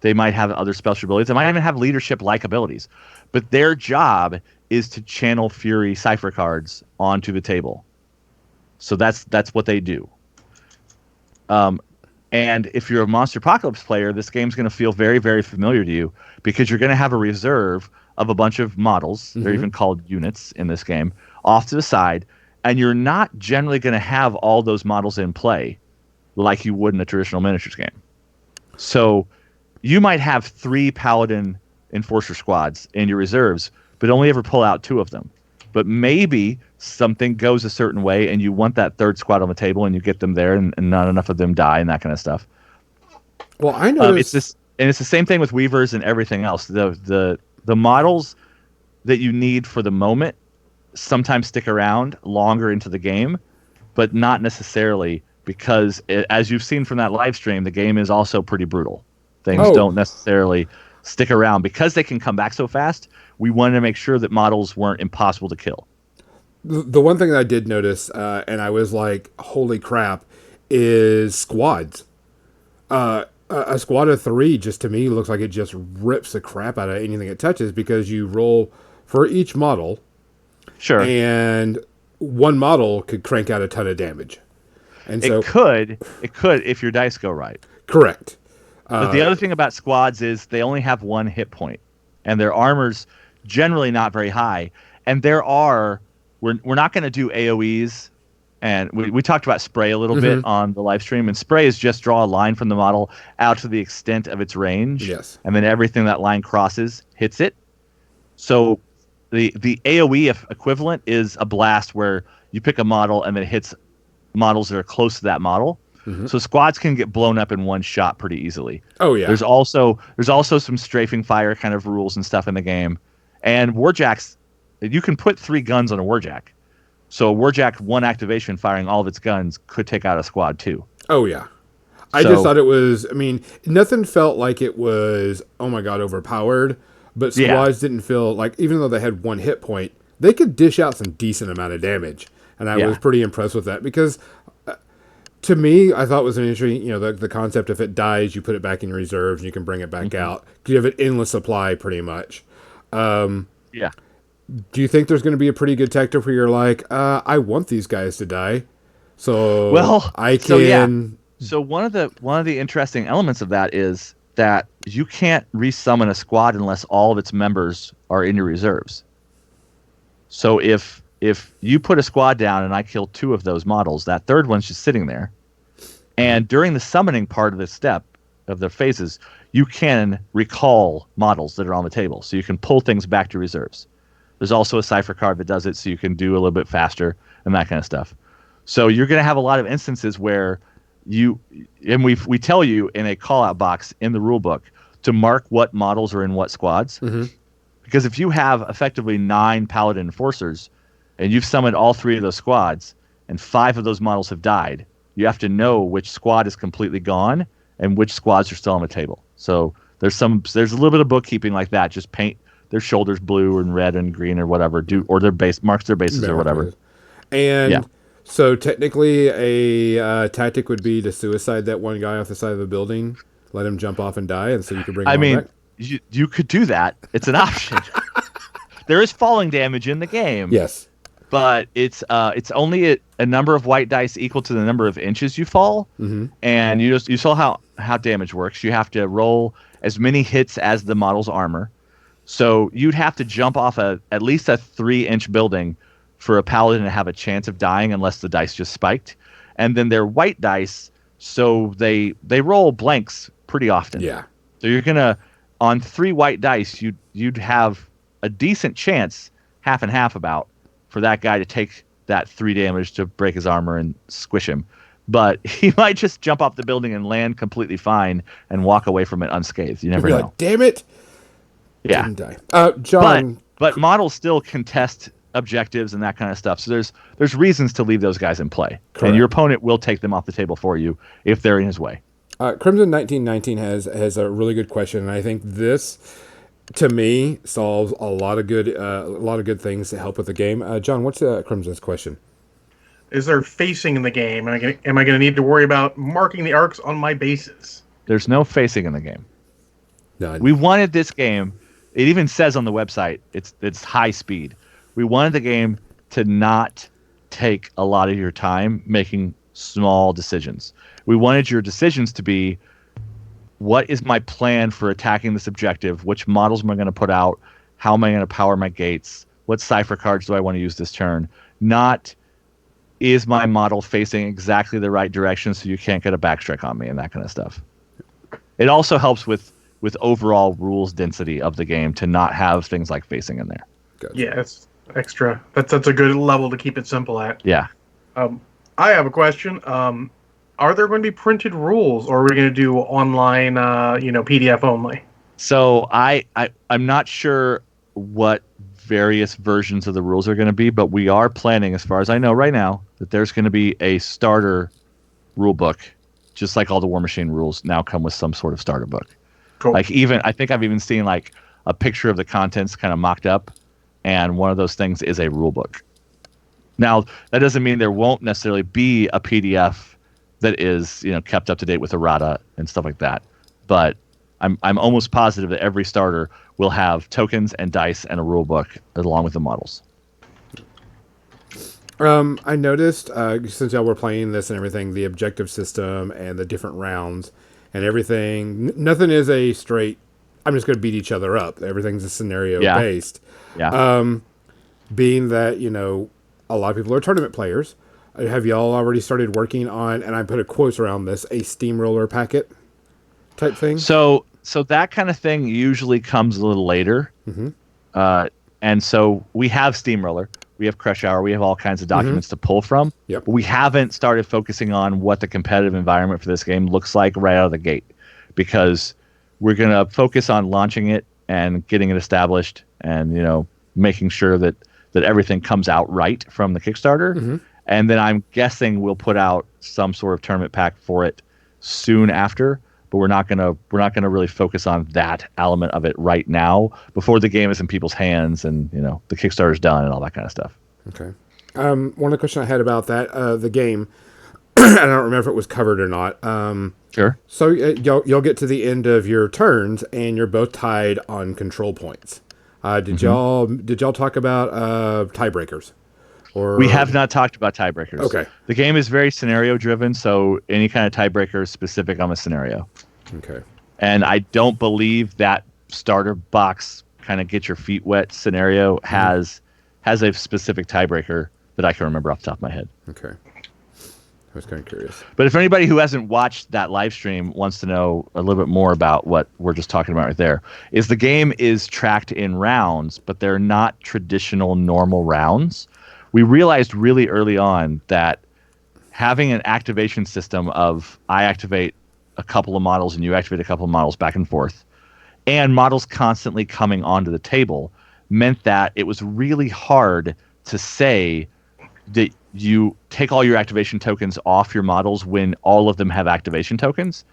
They might have other special abilities. They might even have leadership-like abilities. But their job is to channel Fury cipher cards onto the table. So that's what they do. And if you're a Monster Apocalypse player, this game's going to feel very, very familiar to you, because you're going to have a reserve of a bunch of models. They're even called units in this game, off to the side. And you're not generally going to have all those models in play like you would in a traditional miniatures game. So you might have 3 Paladin Enforcer squads in your reserves, but only ever pull out 2 of them. But maybe something goes a certain way and you want that 3rd squad on the table, and you get them there, and not enough of them die and that kind of stuff. Well, I know it's the same thing with Weavers and everything else. The models that you need for the moment sometimes stick around longer into the game, but not necessarily, because as you've seen from that live stream, the game is also pretty brutal. Things Oh. don't necessarily stick around because they can come back so fast. We wanted to make sure that models weren't impossible to kill. The one thing that I did notice, and I was like, holy crap, is squads. A squad of 3 just to me looks like it just rips the crap out of anything it touches because you roll for each model, Sure. and one model could crank out a ton of damage. And so, It could if your dice go right. correct. But the other thing about squads is they only have 1 hit point, and their armor's generally not very high. And we're not going to do AoEs, and we talked about spray a little bit on the live stream. And spray is just draw a line from the model out to the extent of its range, Yes. and then everything that line crosses hits it. So the AoE equivalent is a blast where you pick a model and then it hits models that are close to that model. So squads can get blown up in one shot pretty easily. Oh yeah. There's also some strafing fire kind of rules and stuff in the game. And warjacks, you can put 3 guns on a warjack. So a warjack 1 activation firing all of its guns could take out a squad too. Oh yeah. I just thought it was. I mean, nothing felt like it was. Oh my god, overpowered. But squads didn't feel like, even though they had 1 hit point, they could dish out some decent amount of damage, and I was pretty impressed with that because. To me, I thought it was an interesting, the concept if it dies, you put it back in reserves and you can bring it back out. You have an endless supply pretty much. Yeah. Do you think there's going to be a pretty good tactic where you're like, I want these guys to die, so I can. So one of the interesting elements of that is that you can't resummon a squad unless all of its members are in your reserves. So if you put a squad down and I kill 2 of those models, that 3rd one's just sitting there. And during the summoning part of the step of the phases, you can recall models that are on the table. So you can pull things back to reserves. There's also a cipher card that does it, so you can do a little bit faster and that kind of stuff. So you're going to have a lot of instances where we tell you in a call-out box in the rule book to mark what models are in what squads. Because if you have effectively 9 Paladin Enforcers, and you've summoned all 3 of those squads, and 5 of those models have died, you have to know which squad is completely gone and which squads are still on the table. So there's a little bit of bookkeeping like that. Just paint their shoulders blue and red and green or whatever, or their marks their bases or whatever. And so technically, a tactic would be to suicide that one guy off the side of the building, let him jump off and die, and so you can bring him back. You could do that. It's an option. There is falling damage in the game. Yes. But it's only a number of white dice equal to the number of inches you fall, and you saw how damage works. You have to roll as many hits as the model's armor, so you'd have to jump off at least a 3-inch building for a paladin to have a chance of dying, unless the dice just spiked. And then they're white dice, so they roll blanks pretty often. Yeah. So you're gonna, on 3 white dice, you'd have a decent chance, half and half about, for that guy to take that 3 damage to break his armor and squish him. But he might just jump off the building and land completely fine and walk away from it unscathed. You never know. Like, damn it. Yeah. Didn't die. John. But models still contest objectives and that kind of stuff. So there's reasons to leave those guys in play. Correct. And your opponent will take them off the table for you if they're in his way. Crimson 1919 has a really good question, and I think this, to me, solves a lot of good things to help with the game. John, what's Crimson's question? Is there facing in the game? Am I going to need to worry about marking the arcs on my bases? There's no facing in the game. None. We wanted this game. It even says on the website it's high speed. We wanted the game to not take a lot of your time making small decisions. We wanted your decisions to be, what is my plan for attacking this objective? Which models am I going to put out? How am I going to power my gates? What cipher cards do I want to use this turn? Not, is my model facing exactly the right direction so you can't get a backstrike on me and that kind of stuff. It also helps with overall rules density of the game to not have things like facing in there. Gotcha. Yeah, it's extra. That's a good level to keep it simple at. Yeah. I have a question. Are there going to be printed rules, or are we going to do online, PDF only? So I'm not sure what various versions of the rules are going to be, but we are planning, as far as I know right now, that there's going to be a starter rule book, just like all the War Machine rules now come with some sort of starter book. Cool. Like I think I've even seen like a picture of the contents kind of mocked up, and one of those things is a rule book. Now, that doesn't mean there won't necessarily be a PDF that is, kept up to date with errata and stuff like that. But I'm almost positive that every starter will have tokens and dice and a rule book along with the models. I noticed, since y'all were playing this and everything, the objective system and the different rounds and everything, nothing is a straight, I'm just going to beat each other up. Everything's a scenario based. Yeah. Being that, a lot of people are tournament players, have y'all already started working on, and I put a quote around this, a steamroller packet type thing? So that kind of thing usually comes a little later. Mm-hmm. And so we have Steamroller, we have Crush Hour, we have all kinds of documents to pull from. Yep. But we haven't started focusing on what the competitive environment for this game looks like right out of the gate, because we're going to focus on launching it and getting it established and, making sure that everything comes out right from the Kickstarter. Mm-hmm. And then I'm guessing we'll put out some sort of tournament pack for it soon after. But we're not gonna really focus on that element of it right now before the game is in people's hands and the Kickstarter's done and all that kind of stuff. Okay. One of the questions I had about that, the game, I don't remember if it was covered or not. Sure. So you'll get to the end of your turns and you're both tied on control points. Did y'all talk about tiebreakers? Or we have not talked about tiebreakers. Okay. The game is very scenario driven, so any kind of tiebreaker is specific on a scenario. Okay. And I don't believe that starter box kind of get your feet wet scenario has a specific tiebreaker that I can remember off the top of my head. Okay. I was kind of curious. But if anybody who hasn't watched that live stream wants to know a little bit more about what we're just talking about right there, is the game is tracked in rounds, but they're not traditional normal rounds. We realized really early on that having an activation system of I activate a couple of models and you activate a couple of models back and forth, and models constantly coming onto the table, meant that it was really hard to say that you take all your activation tokens off your models when all of them have activation tokens,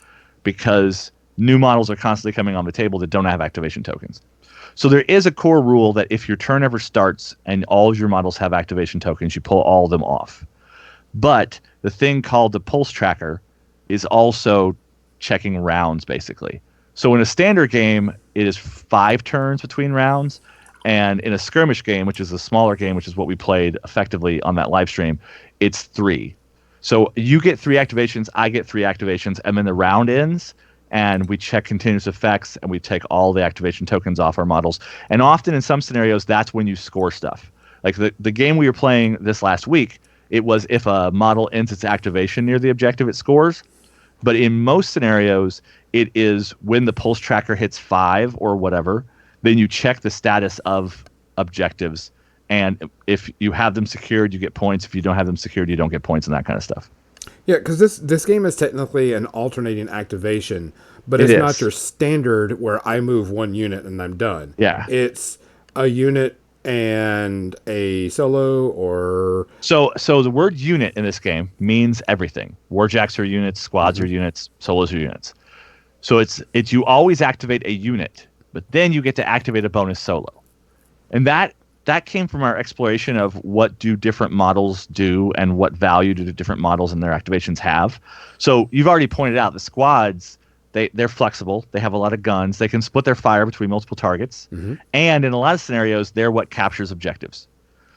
because new models are constantly coming on the table that don't have activation tokens. So there is a core rule that if your turn ever starts and all of your models have activation tokens, you pull all of them off. But the thing called the pulse tracker is also checking rounds, basically. So in a standard game, it is 5 turns between rounds. And in a skirmish game, which is a smaller game, which is what we played effectively on that live stream, it's 3. So you get 3 activations, I get 3 activations, and then the round ends, and we check continuous effects, and we take all the activation tokens off our models. And often in some scenarios, that's when you score stuff. Like the game we were playing this last week, it was if a model ends its activation near the objective, it scores. But in most scenarios, it is when the pulse tracker hits 5 or whatever, then you check the status of objectives. And if you have them secured, you get points. If you don't have them secured, you don't get points and that kind of stuff. Yeah, because this game is technically an alternating activation, but it's not your standard where I move 1 unit and I'm done. Yeah. It's a unit and a solo or... So the word unit in this game means everything. Warjacks are units, squads are units, solos are units. So it's you always activate a unit, but then you get to activate a bonus solo. And that came from our exploration of what do different models do and what value do the different models and their activations have. So you've already pointed out the squads, they're flexible. They have a lot of guns. They can split their fire between multiple targets. Mm-hmm. And in a lot of scenarios, they're what captures objectives.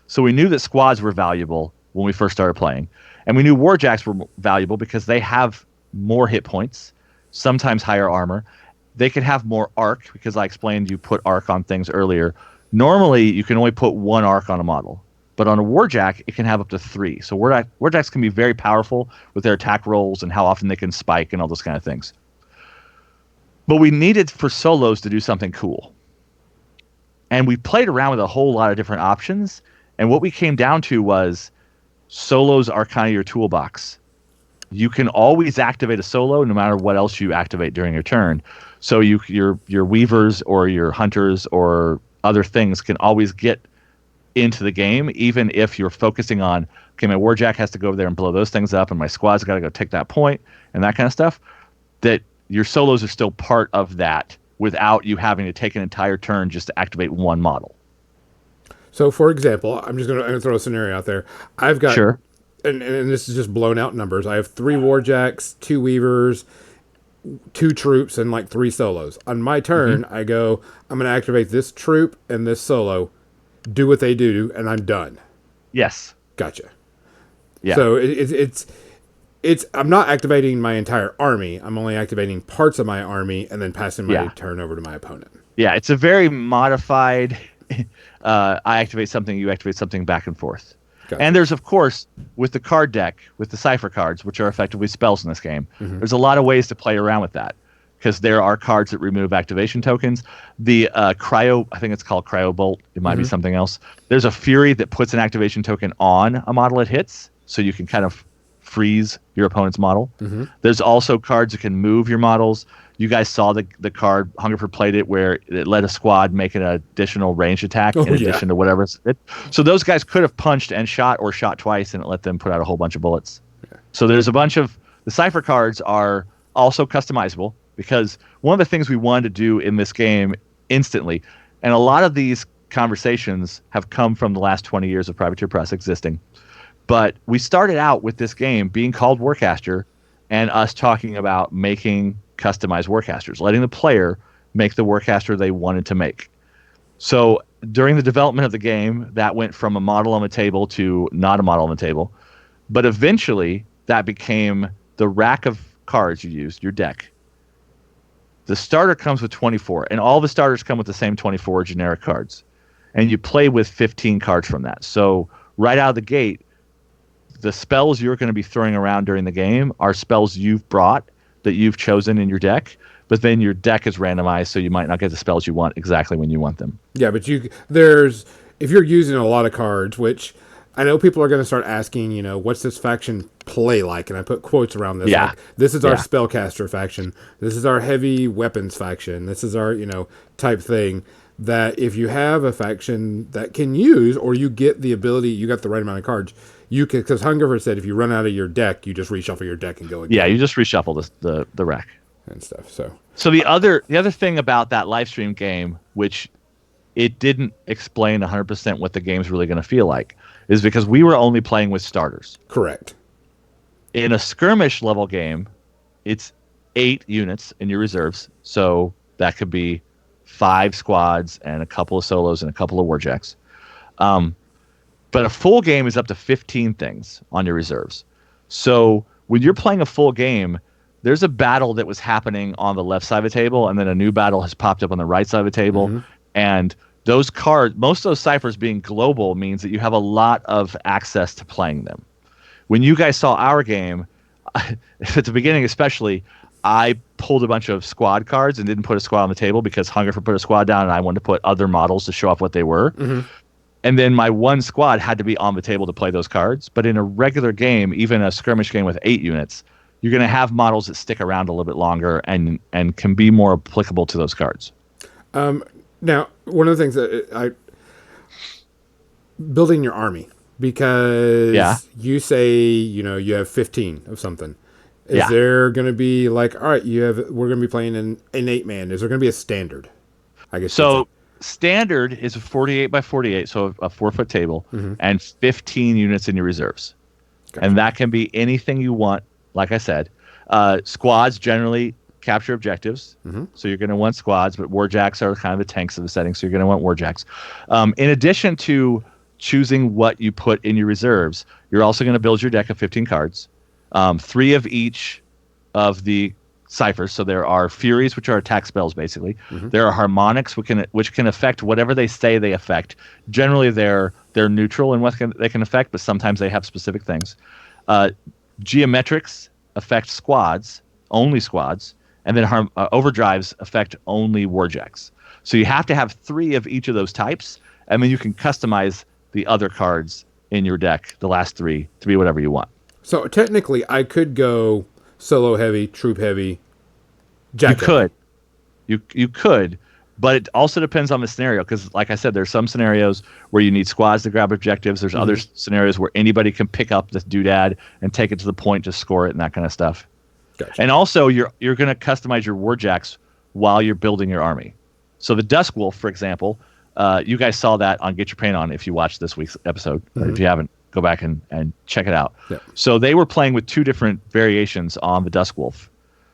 So we knew that squads were valuable when we first started playing. And we knew warjacks were valuable because they have more hit points, sometimes higher armor. They can have more arc because I explained you put arc on things earlier. Normally, you can only put 1 arc on a model. But on a warjack, it can have up to 3. So warjacks can be very powerful with their attack rolls and how often they can spike and all those kind of things. But we needed for solos to do something cool. And we played around with a whole lot of different options. And what we came down to was solos are kind of your toolbox. You can always activate a solo no matter what else you activate during your turn. So your weavers or your hunters or other things can always get into the game, even if you're focusing on, okay, my warjack has to go over there and blow those things up, and my squad's got to go take that point, and that kind of stuff, that your solos are still part of that without you having to take an entire turn just to activate one model. So, for example, I'm going to throw a scenario out there. I've got, Sure. and this is just blown out numbers. I have 3 Warjacks, 2 Weavers, 2 troops, and like 3 solos. On my turn, I go, I'm going to activate this troop and this solo, do what they do, and I'm done. Yes. Gotcha. Yeah. So it's I'm not activating my entire army. I'm only activating parts of my army and then passing my turn over to my opponent. Yeah, it's a very modified. I activate something, you activate something, back and forth. Gotcha. And there's, of course, with the card deck, with the cipher cards, which are effectively spells in this game, there's a lot of ways to play around with that. Because there are cards that remove activation tokens. The cryo, I think it's called Cryo Bolt. It might be something else. There's a Fury that puts an activation token on a model it hits, so you can kind of freeze your opponent's model. There's also cards that can move your models. You guys saw the card, Hungerford played it, where it let a squad make an additional ranged attack in addition to whatever. So those guys could have punched and shot, or shot twice, and it let them put out a whole bunch of bullets. Yeah. So there's a bunch of... The cipher cards are also customizable, because one of the things we wanted to do in this game instantly, and a lot of these conversations have come from the last 20 years of Privateer Press existing, but we started out with this game being called Warcaster and us talking about making customized Warcasters, letting the player make the Warcaster they wanted to make. So during the development of the game, that went from a model on the table to not a model on the table, but eventually that became the rack of cards you used, your deck. The starter comes with 24, and all the starters come with the same 24 generic cards. And you play with 15 cards from that. So right out of the gate, the spells you're going to be throwing around during the game are spells you've brought that you've chosen in your deck, but then your deck is randomized, so you might not get the spells you want exactly when you want them. Yeah, but if you're using a lot of cards, which I know people are going to start asking, what's this faction play like? And I put quotes around this. Yeah. Like, this is our spellcaster faction. This is our heavy weapons faction. This is our, type thing. That if you have a faction that can use, or you get the ability, you got the right amount of cards, you can, because Hungerford said if you run out of your deck, you just reshuffle your deck and go again. Yeah, you just reshuffle the rack. And stuff. So the other thing about that live stream game, which it didn't explain 100% what the game's really going to feel like, is because we were only playing with starters. Correct. In a skirmish level game, it's 8 units in your reserves, so that could be 5 squads and a couple of solos and a couple of warjacks. But a full game is up to 15 things on your reserves. So when you're playing a full game, there's a battle that was happening on the left side of the table, and then a new battle has popped up on the right side of the table. And those cards, most of those ciphers being global, means that you have a lot of access to playing them. When you guys saw our game, at the beginning especially, I pulled a bunch of squad cards and didn't put a squad on the table because Hungerford put a squad down and I wanted to put other models to show off what they were. And then my one squad had to be on the table to play those cards. But in a regular game, even a skirmish game with 8 units, you're going to have models that stick around a little bit longer and can be more applicable to those cards. Now, one of the things that building your army, because you say, you have 15 of something. Is there going to be like, all right, we're going to be playing an 8-man. Is there going to be a standard? I guess so. Standard is a 48 by 48, so a 4-foot table, and 15 units in your reserves. Gotcha. And that can be anything you want, like I said. Squads generally capture objectives, so you're going to want squads, but warjacks are kind of the tanks of the setting, so you're going to want warjacks. In addition to choosing what you put in your reserves, you're also going to build your deck of 15 cards, 3 of each of the ciphers. So there are Furies, which are attack spells, basically. There are Harmonics, which can affect whatever they say they affect. Generally, they're neutral in what they can affect, but sometimes they have specific things. Geometrics affect squads, only squads, and then Overdrives affect only warjacks. So you have to have 3 of each of those types, and then you can customize the other cards in your deck, the last 3, to be whatever you want. So technically, I could go solo heavy, troop heavy, jack. You could, but it also depends on the scenario, because like I said, there's some scenarios where you need squads to grab objectives. There's other scenarios where anybody can pick up this doodad and take it to the point to score it and that kind of stuff. Gotcha. And also, you're going to customize your warjacks while you're building your army. So the Dusk Wolf, for example, you guys saw that on Get Your Paint On if you watched this week's episode. Or if you haven't, go back and check it out. Yeah. So they were playing with 2 different variations on the Dusk Wolf.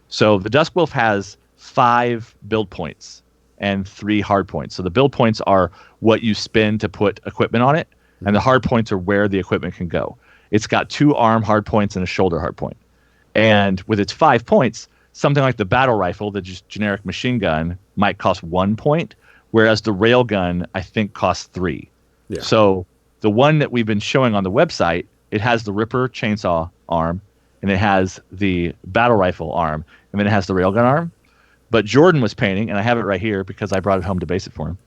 So the Dusk Wolf has 5 build points and 3 hard points. So the build points are what you spend to put equipment on it, and the hard points are where the equipment can go. It's got 2 arm hard points and a shoulder hard point. And with its 5 points, something like the battle rifle, the just generic machine gun, might cost 1 point, whereas the railgun, I think, costs 3. Yeah. So the one that we've been showing on the website, it has the Ripper chainsaw arm, and it has the battle rifle arm, and then it has the railgun arm. But Jordan was painting, and I have it right here because I brought it home to base it for him.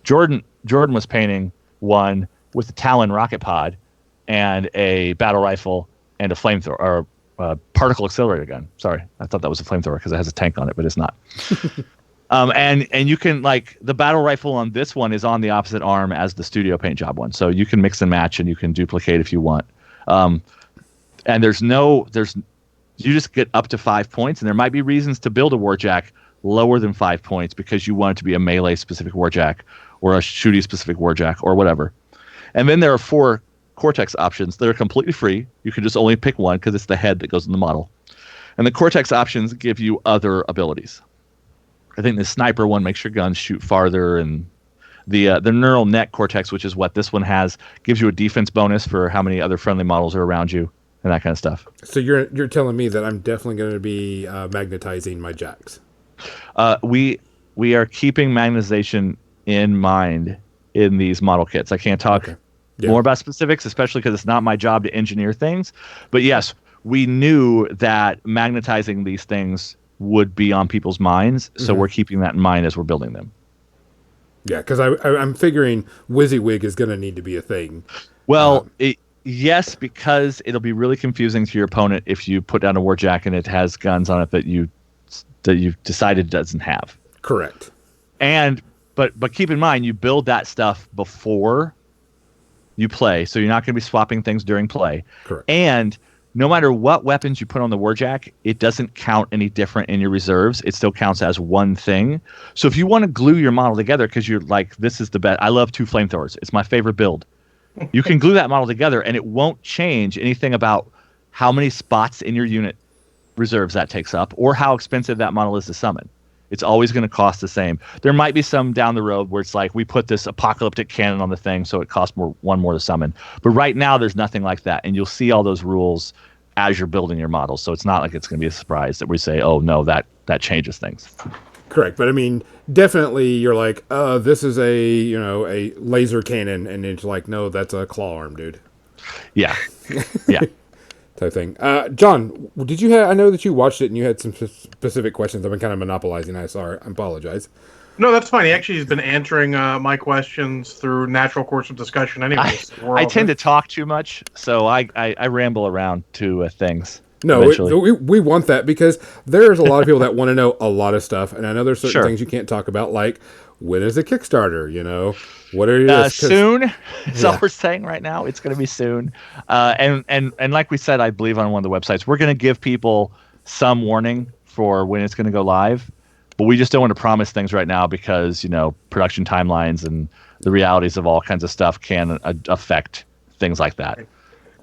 Jordan was painting one with the Talon rocket pod and a battle rifle and a flamethrower, or particle accelerator gun. Sorry, I thought that was a flamethrower because it has a tank on it, but it's not. And you can, like, the battle rifle on this one is on the opposite arm as the studio paint job one, so you can mix and match and you can duplicate if you want. And you just get up to 5 points, and there might be reasons to build a Warjack lower than 5 points because you want it to be a melee specific Warjack or a shooty specific Warjack or whatever. And then there are 4 Cortex options that are completely free. You can just only pick one because it's the head that goes in the model. And the Cortex options give you other abilities. I think the sniper one makes your guns shoot farther, and the neural net Cortex, which is what this one has, gives you a defense bonus for how many other friendly models are around you and that kind of stuff. So you're telling me that I'm definitely going to be magnetizing my jacks. We are keeping magnetization in mind in these model kits. I can't talk more about specifics, especially because it's not my job to engineer things. But yes, we knew that magnetizing these things would be on people's minds, so we're keeping that in mind as we're building them. Yeah, because I'm figuring WYSIWYG is going to need to be a thing. Well, yes, because it'll be really confusing to your opponent if you put down a Warjack and it has guns on it that you've decided it doesn't have. Correct. But keep in mind, you build that stuff before you play, so you're not going to be swapping things during play. Correct. And no matter what weapons you put on the Warjack, it doesn't count any different in your reserves. It still counts as one thing. So if you want to glue your model together because you're like, this is the best. I love 2 flamethrowers. It's my favorite build. You can glue that model together, and it won't change anything about how many spots in your unit reserves that takes up or how expensive that model is to summon. It's always going to cost the same. There might be some down the road where it's like we put this apocalyptic cannon on the thing, so it costs one more to summon. But right now, there's nothing like that, and you'll see all those rules as you're building your model. So it's not like it's going to be a surprise that we say, "Oh no, that changes things." Correct, but I mean, definitely, you're like, this is a laser cannon, and it's like, no, that's a claw arm, dude. Yeah, yeah. Type thing. John, did you have? I know that you watched it and you had some specific questions. I've been kind of monopolizing. I apologize. No, that's fine. He actually has been answering my questions through natural course of discussion. Anyways, I tend to talk too much, so I ramble around to things. No, we want that because there's a lot of people that want to know a lot of stuff, and I know there's certain things you can't talk about, like when is the Kickstarter? What are you soon? That's all we're saying right now. It's going to be soon, and like we said, I believe on one of the websites, we're going to give people some warning for when it's going to go live, but we just don't want to promise things right now because production timelines and the realities of all kinds of stuff can affect things like that.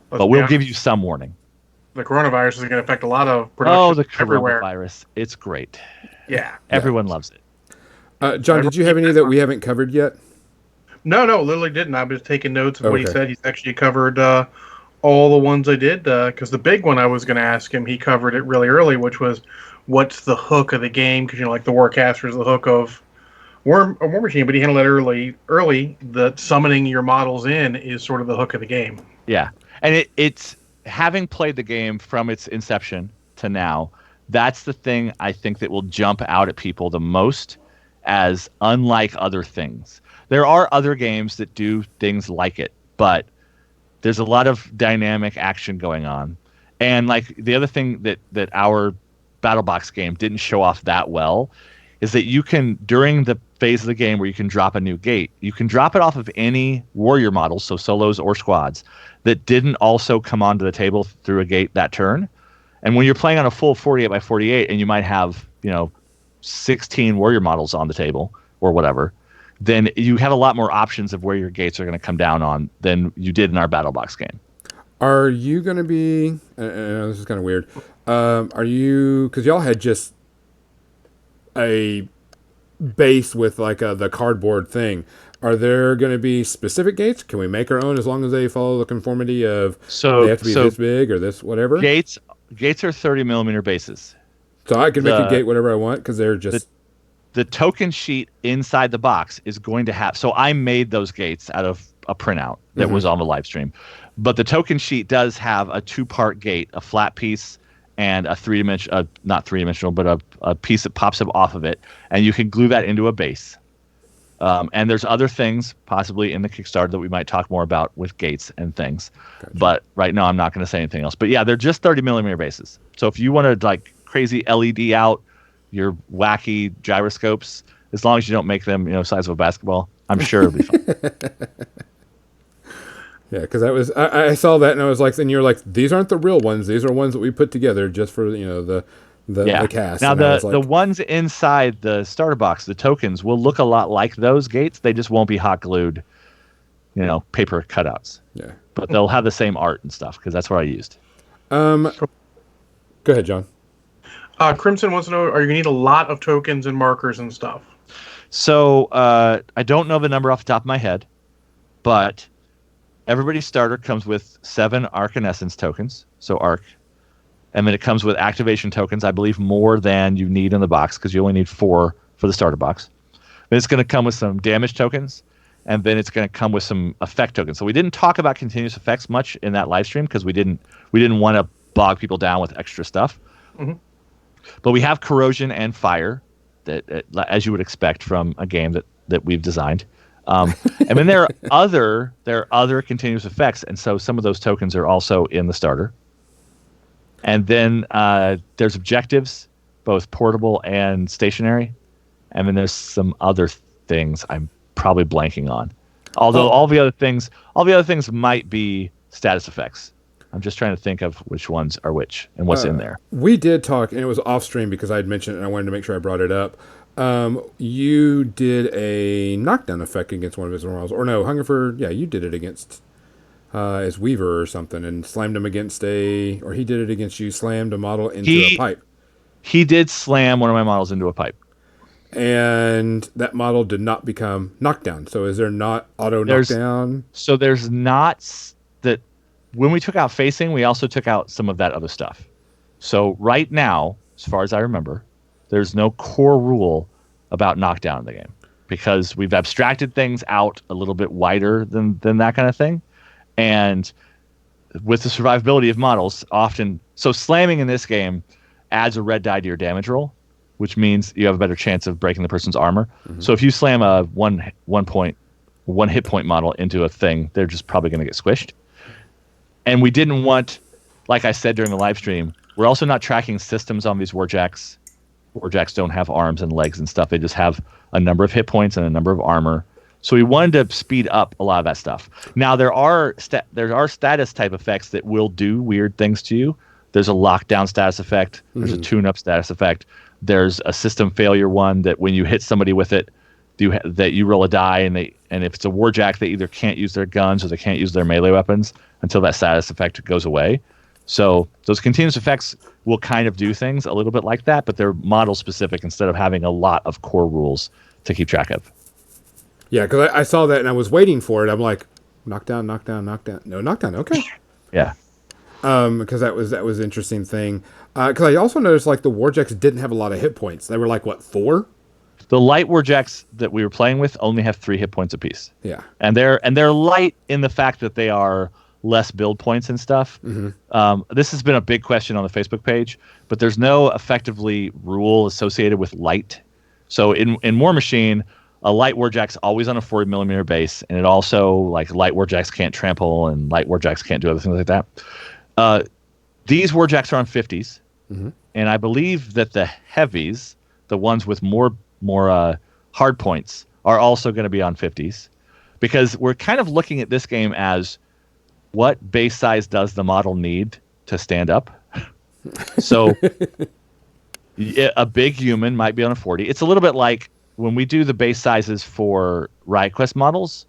But we'll give you some warning. The coronavirus is going to affect a lot of production everywhere. Coronavirus. It's great. Yeah. Everyone loves it. John, did you have any that we haven't covered yet? No, literally didn't. I was taking notes of what he said. He's actually covered all the ones I did, because the big one I was going to ask him, he covered it really early, which was what's the hook of the game, because like the Warcaster is the hook of War Machine, but he handled it early. The summoning your models in is sort of the hook of the game. Yeah, and it's having played the game from its inception to now, that's the thing I think that will jump out at people the most as unlike other things. There are other games that do things like it, but there's a lot of dynamic action going on. And like the other thing that our BattleBox game didn't show off that well is that you can, during the phase of the game where you can drop a new gate, you can drop it off of any warrior models, so solos or squads, that didn't also come onto the table through a gate that turn. And when you're playing on a full 48 by 48 and you might have, 16 warrior models on the table or whatever, then you have a lot more options of where your gates are going to come down on than you did in our battle box game. Are you going to be? This is kind of weird. Are you? Because y'all had just a base with like the cardboard thing. Are there going to be specific gates? Can we make our own as long as they follow the conformity of they have to be this big or this whatever? Gates are 30 millimeter bases. So I can make a gate whatever I want because they're just the token sheet inside the box is going to have. So I made those gates out of a printout that was on the live stream, but the token sheet does have a 2-part gate, a flat piece and a not 3-dimensional, but a piece that pops up off of it, and you can glue that into a base. And there's other things possibly in the Kickstarter that we might talk more about with gates and things. Gotcha. But right now I'm not going to say anything else. But yeah, they're just 30 millimeter bases. So if you want to like crazy LED out your wacky gyroscopes, as long as you don't make them, size of a basketball, I'm sure it'll be fun. Yeah, because I saw that and I was like, and you're like, these aren't the real ones. These are ones that we put together just for the cast. Now the ones inside the starter box, the tokens, will look a lot like those gates. They just won't be hot glued, paper cutouts. Yeah, but they'll have the same art and stuff because that's what I used. Go ahead, John. Crimson wants to know: are you gonna need a lot of tokens and markers and stuff? So I don't know the number off the top of my head, but everybody's starter comes with 7 Arc and Essence tokens, so Arc. And then it comes with activation tokens, I believe more than you need in the box because you only need 4 for the starter box. Then it's going to come with some damage tokens, and then it's going to come with some effect tokens. So we didn't talk about continuous effects much in that live stream because we didn't want to bog people down with extra stuff. Mm-hmm. But we have corrosion and fire, that as you would expect from a game that we've designed. And then there are other continuous effects, and so some of those tokens are also in the starter. And then there's objectives, both portable and stationary. And then there's some other things I'm probably blanking on. Although all the other things might be status effects. I'm just trying to think of which ones are which and what's in there. We did talk, and it was off stream because I had mentioned it and I wanted to make sure I brought it up. You did a knockdown effect against one of his models. Or no, you did it against as Weaver or something and slammed him against or he did it against you, slammed a model into a pipe. He did slam one of my models into a pipe. And that model did not become knockdown. So is there not auto knockdown? So there's not that. When we took out facing, we also took out some of that other stuff. So right now, as far as I remember, there's no core rule about knockdown in the game because we've abstracted things out a little bit wider than that kind of thing. And with the survivability of models, so slamming in this game adds a red die to your damage roll, which means you have a better chance of breaking the person's armor. Mm-hmm. So if you slam a one hit point model into a thing, they're just probably going to get squished. And we didn't want, like I said during the live stream, we're also not tracking systems on these Warjacks. Warjacks don't have arms and legs and stuff. They just have a number of hit points and a number of armor. So we wanted to speed up a lot of that stuff. Now there are status type effects that will do weird things to you. There's a lockdown status effect. There's a tune-up status effect. There's a system failure one that when you hit somebody with it, that you roll a die, and if it's a Warjack, they either can't use their guns or they can't use their melee weapons until that status effect goes away. So those continuous effects will kind of do things a little bit like that, but they're model specific instead of having a lot of core rules to keep track of. Yeah, because I saw that and I was waiting for it. I'm like, knockdown, knockdown, knockdown. No, knockdown. Okay. Yeah. Because that was an interesting thing. Because I also noticed like the Warjacks didn't have a lot of hit points. They were like, what, 4? The light Warjacks that we were playing with only have 3 hit points apiece. Yeah. And they're light in the fact that they are less build points and stuff. Mm-hmm. This has been a big question on the Facebook page, but there's no effectively rule associated with light. So in War Machine, a light Warjack's always on a 40 millimeter base, and it also, like, light Warjacks can't trample and light Warjacks can't do other things like that. These Warjacks are on 50s, mm-hmm. and I believe that the heavies, the ones with more hard points, are also going to be on 50s, because we're kind of looking at this game as what base size does the model need to stand up. So A big human might be on a 40. It's a little bit like when we do the base sizes for Riot Quest models,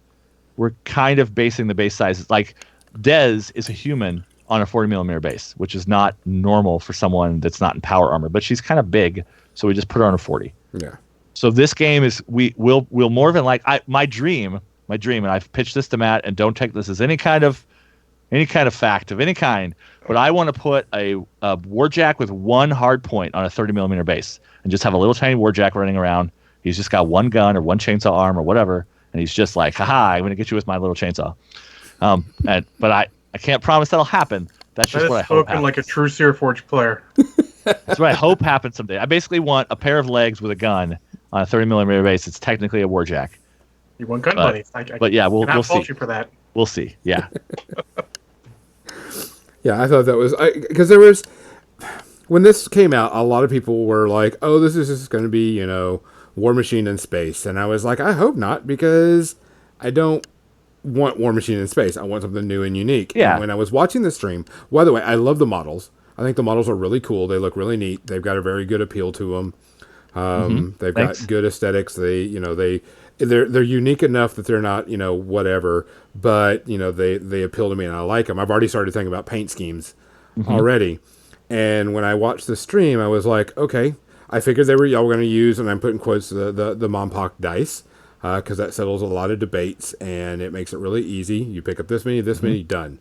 we're kind of basing the base sizes. Like Dez is a human on a 40 millimeter base, which is not normal for someone that's not in power armor, but she's kind of big, so we just put her on a 40. Yeah. So this game is we'll more than like my dream, and I've pitched this to Matt, and don't take this as any kind of fact of any kind, but I want to put a warjack with one hard point on a 30 millimeter base, and just have a little tiny warjack running around. He's just got one gun or one chainsaw arm or whatever, and he's just like, haha, I'm going to get you with my little chainsaw. But I can't promise that'll happen. That's just what I hope happens. Like a true Searforge player. That's what I hope happens someday. I basically want a pair of legs with a gun on a 30 millimeter base. It's technically a warjack. You want gun buddies. But yeah, we'll see. You for that. We'll see. Yeah. Yeah, I thought that was because there was when this came out, a lot of people were like, "Oh, this is just going to be War Machine in space," and I was like, "I hope not," because I don't want War Machine in space. I want something new and unique. Yeah. And when I was watching the stream, by the way, I love the models. I think the models are really cool. They look really neat. They've got a very good appeal to them. They've got good aesthetics. They're unique enough that they're not whatever, but they appeal to me and I like them. I've already started thinking about paint schemes already. And when I watched the stream, I was like, okay, I figured y'all were going to use, and I'm putting quotes, the Monpok dice, because that settles a lot of debates and it makes it really easy. You pick up this many, done.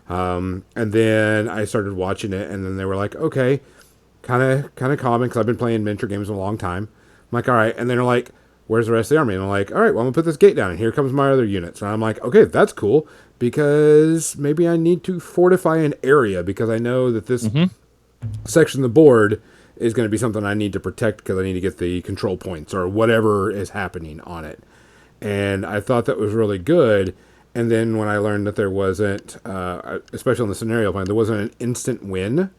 And then I started watching it, and then they were like, okay, kind of common, because I've been playing miniature games a long time. I'm like, all right. And then they're like, where's the rest of the army? And I'm like, all right, well, I'm going to put this gate down, and here comes my other units. And I'm like, okay, that's cool, because maybe I need to fortify an area, because I know that this section of the board is going to be something I need to protect, because I need to get the control points or whatever is happening on it. And I thought that was really good. And then when I learned that there wasn't, especially on the scenario plan, there wasn't an instant win,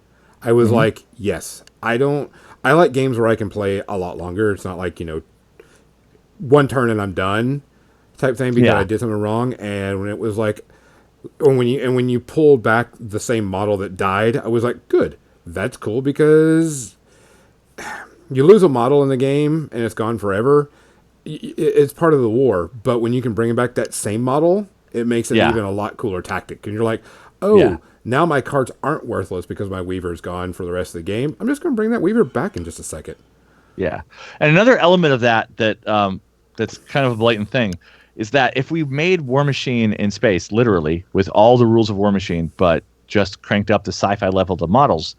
I was like, yes. I like games where I can play a lot longer. It's not like, one turn and I'm done type thing, because I did something wrong. And when it was like, when you pulled back the same model that died, I was like, good, that's cool, because you lose a model in the game and it's gone forever. It's part of the war, but when you can bring back that same model, it makes it even a lot cooler tactic. And you're like, now my cards aren't worthless because my Weaver's gone for the rest of the game. I'm just going to bring that Weaver back in just a second. Yeah. And another element of that's kind of a blatant thing is that if we made War Machine in space, literally, with all the rules of War Machine, but just cranked up the sci-fi level of the models,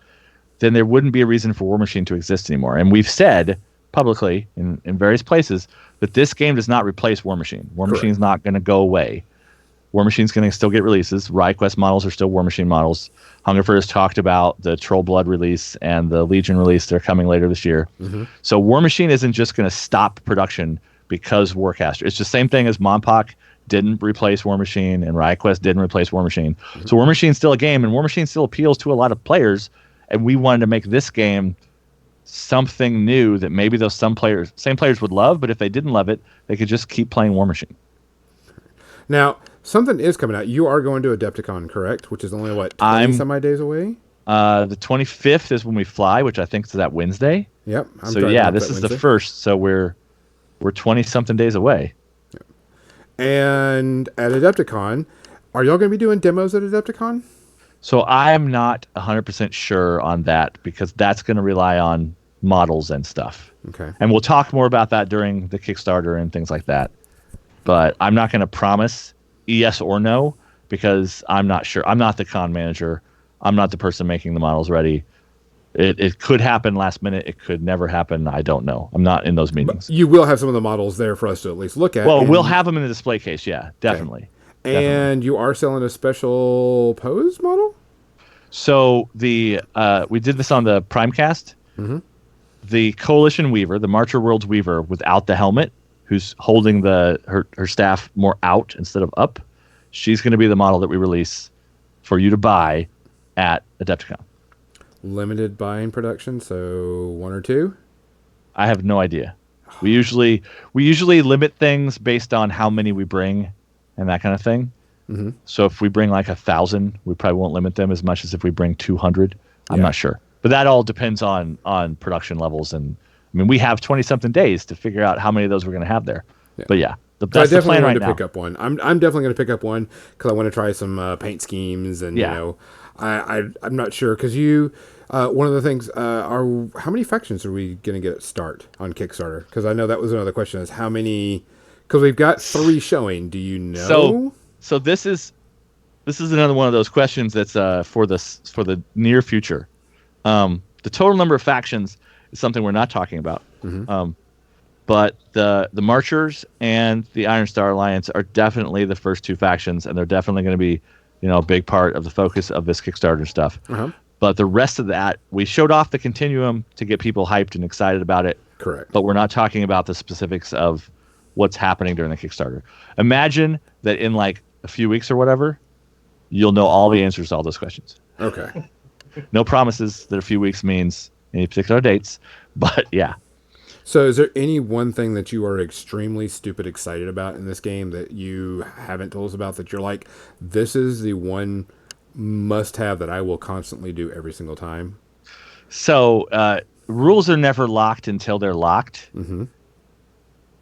then there wouldn't be a reason for War Machine to exist anymore. And we've said publicly in various places that this game does not replace War Machine. War Machine's not going to go away. War Machine's going to still get releases. Riot Quest models are still War Machine models. Hungerford has talked about the Troll Blood release and the Legion release. They're coming later this year. So War Machine isn't just going to stop production because Warcaster. It's the same thing as Monpok didn't replace War Machine and Riot Quest didn't replace War Machine. So War Machine's still a game, and War Machine still appeals to a lot of players. And we wanted to make this game something new that maybe those same players would love, but if they didn't love it, they could just keep playing War Machine. Now, something is coming out. You are going to Adepticon, correct? Which is only, 20-some days away? The 25th is when we fly, which I think is that Wednesday. Yep. This is the first, so we're 20-something days away. Yep. And at Adepticon, are y'all going to be doing demos at Adepticon? So I'm not 100% sure on that, because that's going to rely on models and stuff. Okay. And we'll talk more about that during the Kickstarter and things like that. But I'm not going to promise yes or no, because I'm not sure. I'm not the con manager. I'm not the person making the models ready. It could happen last minute. It could never happen. I don't know. I'm not in those meetings. But you will have some of the models there for us to at least look at. Well, we'll have them in the display case. Yeah, definitely. Okay. And you are selling a special pose model? So we did this on the Primecast. The Coalition Weaver, the Marcher World's Weaver without the helmet, who's holding her staff more out instead of up, she's going to be the model that we release for you to buy at Adepticon. Limited buying production, so 1 or 2? I have no idea. We usually limit things based on how many we bring and that kind of thing. So if we bring like 1,000, we probably won't limit them as much as if we bring 200. I'm not sure. But that all depends on production levels, and I mean we have 20-something days to figure out how many of those we're going to have there. Yeah. But yeah, So I that's the definitely plan want right to now. pick up one. I'm definitely going to pick up one because I want to try some paint schemes, and Yeah. you know, I'm not sure because you. One of the things are how many factions are we going to get at start on Kickstarter? Because I know that was another question: is how many? Because we've got 3 showing. Do you know? So this is another one of those questions that's for the near future. The total number of factions is something we're not talking about. But the Marchers and the Iron Star Alliance are definitely the first 2 factions, and they're definitely going to be, a big part of the focus of this Kickstarter stuff. But the rest of that, we showed off the Continuum to get people hyped and excited about it. Correct. But we're not talking about the specifics of what's happening during the Kickstarter. Imagine that in like a few weeks or whatever, you'll know all the answers to all those questions. Okay. No promises that a few weeks means any particular dates, but yeah. So is there any one thing that you are extremely stupid excited about in this game that you haven't told us about that you're like, this is the one must have that I will constantly do every single time? So rules are never locked until they're locked.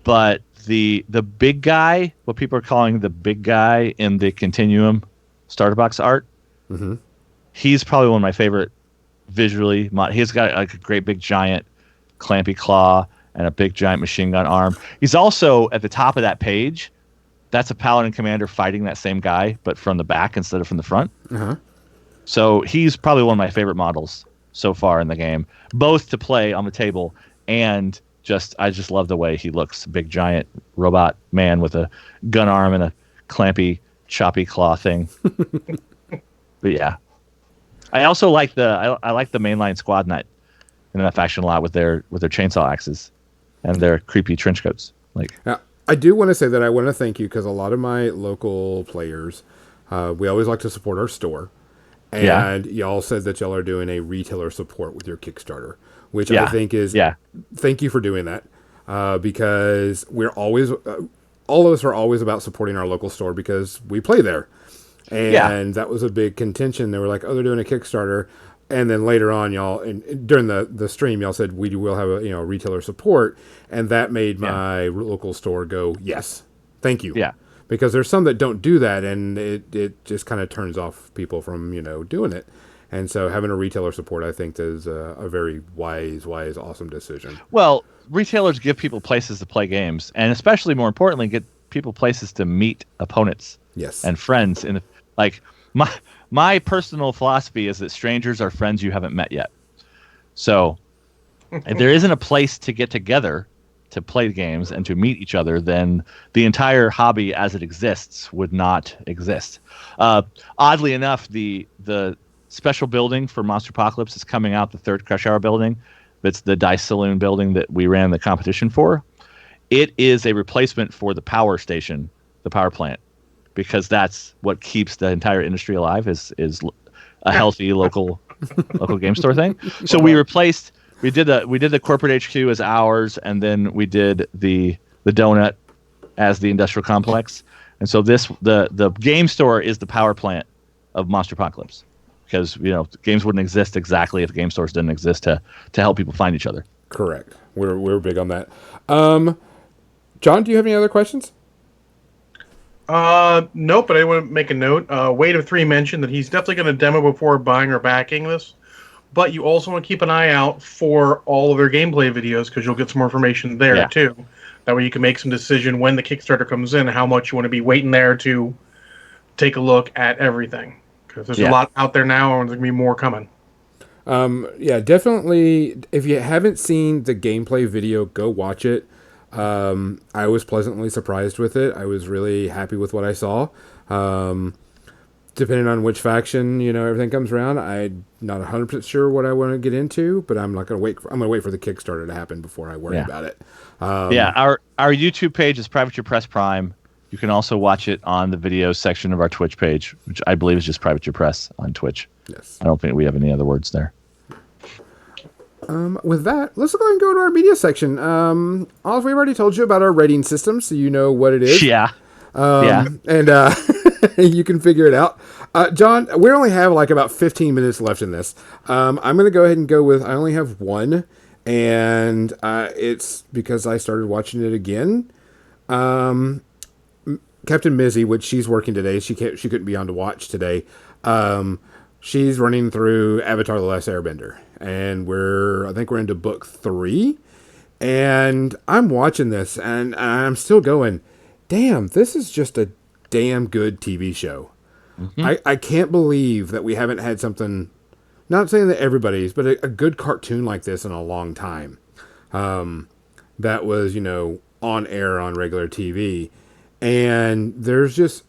But the big guy, what people are calling the big guy in the Continuum starter box art, he's probably one of my favorite visually. He's got like a great big giant clampy claw and a big giant machine gun arm. He's also at the top of that page. That's a Paladin commander fighting that same guy, but from the back instead of from the front. So he's probably one of my favorite models so far in the game, both to play on the table and I just love the way he looks. Big giant robot man with a gun arm and a clampy, choppy claw thing. But yeah, I also like I like the mainline squad knight in that faction a lot with their chainsaw axes and their creepy trench coats. Like, I do want to say that I want to thank you because a lot of my local players, we always like to support our store, and y'all said that y'all are doing a retailer support with your Kickstarter, which I think is thank you for doing that because we're always all of us are always about supporting our local store because we play there, and that was a big contention. They were like, oh, they're doing a Kickstarter. And then later on, y'all, and during the stream, y'all said we will have a retailer support, and that made my local store go, yes, thank you, because there's some that don't do that, and it just kind of turns off people from doing it, and so having a retailer support, I think, is a very wise, awesome decision. Well, retailers give people places to play games, and especially more importantly, get people places to meet opponents, and friends, and like my personal philosophy is that strangers are friends you haven't met yet. So if there isn't a place to get together to play games and to meet each other, then the entire hobby as it exists would not exist. Oddly enough, the special building for Monster Apocalypse is coming out, the 3rd Crush Hour building. It's the Dice Saloon building that we ran the competition for. It is a replacement for the power station, the power plant, because that's what keeps the entire industry alive is a healthy local game store thing. So we did the corporate HQ as ours, and then we did the donut as the industrial complex. And so the game store is the power plant of Monster Apocalypse, because games wouldn't exist exactly if game stores didn't exist to help people find each other. Correct. We're big on that. John, do you have any other questions? Nope, but I want to make a note. Wade of 3 mentioned that he's definitely going to demo before buying or backing this, but you also want to keep an eye out for all of their gameplay videos because you'll get some more information there too. That way you can make some decision when the Kickstarter comes in, how much you want to be waiting there to take a look at everything. Because there's a lot out there now, and there's going to be more coming. Definitely. If you haven't seen the gameplay video, go watch it. I was pleasantly surprised with it. I was really happy with what I saw. Depending on which faction, everything comes around, I'm not 100% sure what I want to get into, but I'm not going to wait. I'm going to wait for the Kickstarter to happen before I worry about it. Our YouTube page is Private Your Press Prime. You can also watch it on the video section of our Twitch page, which I believe is just Private Your Press on Twitch. Yes. I don't think we have any other words there. With that, let's go ahead and go to our media section. Oz, we've already told you about our rating system, so you know what it is. Yeah. And You can figure it out. John, we only have like about 15 minutes left in this. I'm going to go ahead and go with, I only have one, and it's because I started watching it again. Captain Mizzy, which she's working today, she couldn't be on to watch today. She's running through Avatar: The Last Airbender, and I think we're into book 3, and I'm watching this, and I'm still going, damn, this is just a damn good TV show. I can't believe that we haven't had something, not saying that everybody's, but a good cartoon like this in a long time. That was, on air on regular TV. And it's just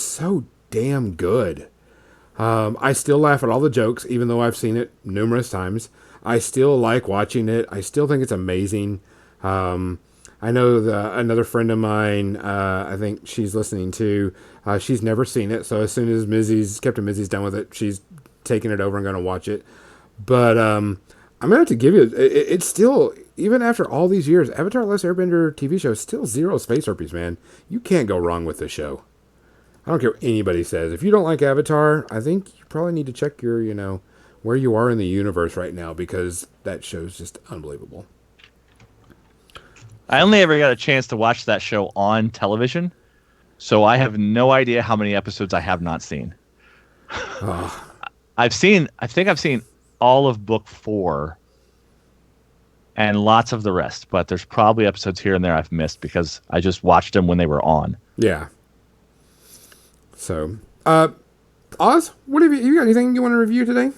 so damn good. I still laugh at all the jokes, even though I've seen it numerous times. I still like watching it. I still think it's amazing. I know another friend of mine, I think she's listening to, she's never seen it. So as soon as Captain Mizzy's done with it, she's taking it over and going to watch it. But I'm going to have to give you, it's still, even after all these years, Avatar: The Last Airbender TV show is still zero space herpes, man. You can't go wrong with this show. I don't care what anybody says. If you don't like Avatar, I think you probably need to check your, where you are in the universe right now, because that show's just unbelievable. I only ever got a chance to watch that show on television, so I have no idea how many episodes I have not seen. I think I've seen all of book 4 and lots of the rest, but there's probably episodes here and there I've missed because I just watched them when they were on. Yeah. So, Oz, what have you got anything you want to review today?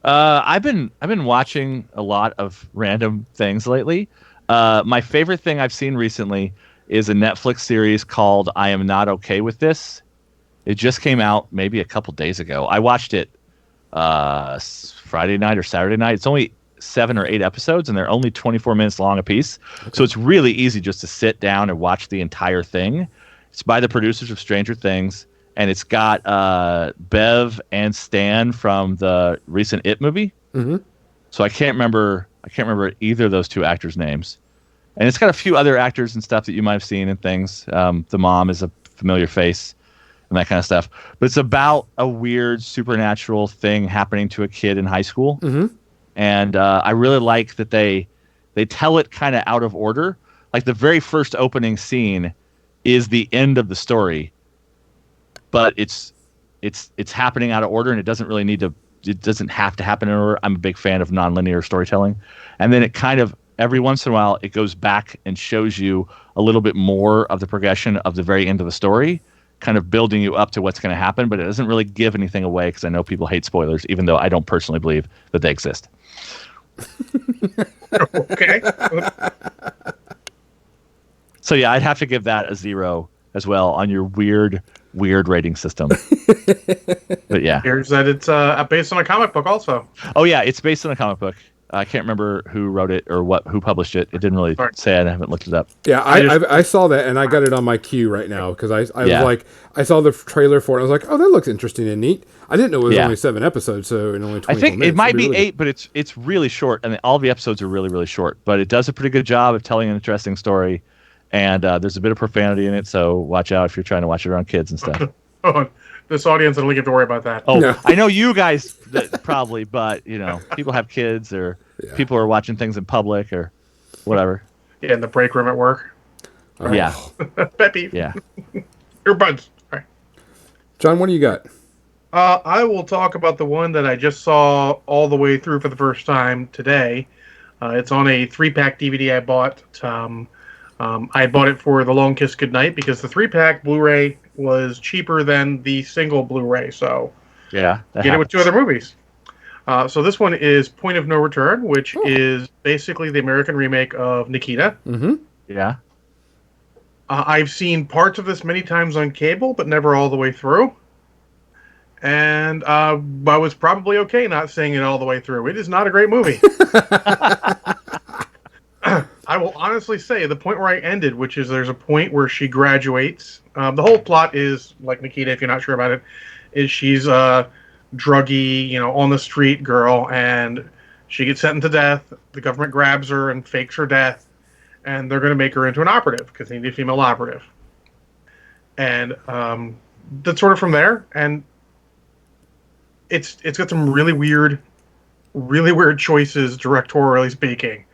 I've been watching a lot of random things lately. My favorite thing I've seen recently is a Netflix series called I Am Not Okay With This. It just came out maybe a couple days ago. I watched it Friday night or Saturday night. It's only 7 or 8 episodes, and they're only 24 minutes long a piece. Okay. So it's really easy just to sit down and watch the entire thing. It's by the producers of Stranger Things, and it's got Bev and Stan from the recent It movie. Mm-hmm. So I can't remember either of those two actors' names. And it's got a few other actors and stuff that you might have seen in things. The mom is a familiar face and that kind of stuff. But it's about a weird supernatural thing happening to a kid in high school. Mm-hmm. And I really like that they tell it kind of out of order. Like the very first opening scene is the end of the story, but it's happening out of order, and it doesn't really need to. It doesn't have to happen in order. I'm a big fan of nonlinear storytelling, and then it kind of every once in a while it goes back and shows you a little bit more of the progression of the very end of the story, kind of building you up to what's going to happen, but it doesn't really give anything away because I know people hate spoilers, even though I don't personally believe that they exist. Okay. So yeah, I'd have to give that a 0 as well on your weird rating system. But yeah, here's that it's based on a comic book also. Oh yeah, it's based on a comic book. I can't remember who wrote it or who published it. It didn't really say. I haven't looked it up. Yeah, I saw that, and I got it on my queue right now because I was like, I saw the trailer for it. I was like, oh, that looks interesting and neat. I didn't know it was only 7 episodes, so in only 24 I think minutes. it might be really 8, but it's really short, and all the episodes are really, really short. But it does a pretty good job of telling an interesting story, and there's a bit of profanity in it, so watch out if you're trying to watch it around kids and stuff. This audience doesn't have to worry about that. Oh, no. I know you guys probably, but people have kids or people are watching things in public or whatever. Yeah, in the break room at work. Right. Yeah. Peppy. Yeah. Earbuds. All right. John, what do you got? I will talk about the one that I just saw all the way through for the first time today. It's on a 3-pack DVD I bought. I bought it for The Long Kiss Goodnight because the 3-pack Blu-ray was cheaper than the single Blu-ray. So yeah, get it with 2 other movies. So this one is Point of No Return, which is basically the American remake of Nikita. Mm-hmm. Yeah. I've seen parts of this many times on cable, but never all the way through. And I was probably okay not seeing it all the way through. It is not a great movie. I will honestly say the point where I ended, which is there's a point where she graduates. The whole plot is, like Nikita, if you're not sure about it, is she's a druggy, on the street girl, and she gets sentenced to death. The government grabs her and fakes her death, and they're going to make her into an operative because they need a female operative. And that's sort of from there, and it's got some really weird choices directorially speaking.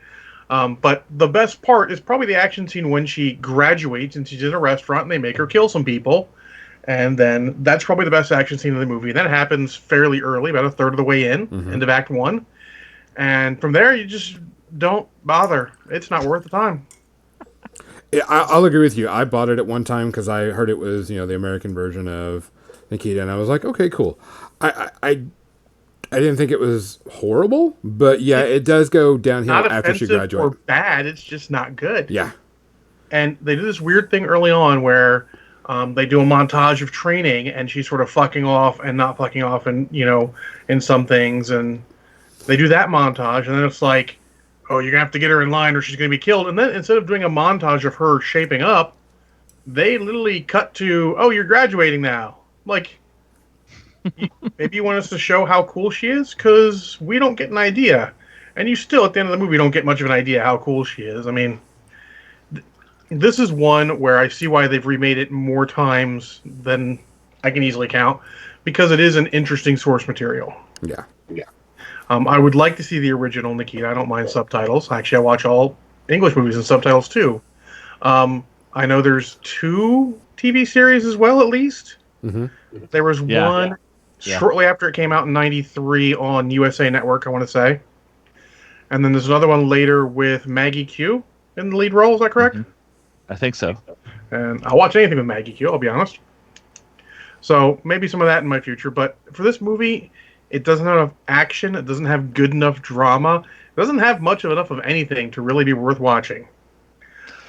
But the best part is probably the action scene when she graduates and she's in a restaurant and they make her kill some people. And then that's probably the best action scene in the movie. That happens fairly early, about a third of the way in, end of Act 1. And from there, you just don't bother. It's not worth the time. Yeah, I'll agree with you. I bought it at one time because I heard it was, the American version of Nikita, and I was like, okay, cool. I didn't think it was horrible, but yeah, it does go downhill Not after she offensive graduates. or bad. It's just not good. Yeah. And they do this weird thing early on where they do a montage of training, and she's sort of fucking off and not fucking off, and in some things, and they do that montage, and then it's like, oh, you're gonna have to get her in line, or she's gonna be killed. And then instead of doing a montage of her shaping up, they literally cut to, oh, you're graduating now. Like, maybe you want us to show how cool she is, because we don't get an idea, and you still at the end of the movie don't get much of an idea how cool she is. I mean. This is one where I see why they've remade it more times than I can easily count, because it is an interesting source material. Yeah. I would like to see the original Nikita. I don't mind subtitles. Actually, I watch all English movies in subtitles too. I know there's 2 TV series as well, at least. Mm-hmm. There was one shortly after it came out in '93 on USA Network, I want to say. And then there's another one later with Maggie Q in the lead role. Is that correct? Mm-hmm. I think so. And I'll watch anything with Maggie Q, I'll be honest. So maybe some of that in my future. But for this movie, it doesn't have enough action. It doesn't have good enough drama. It doesn't have much of enough of anything to really be worth watching.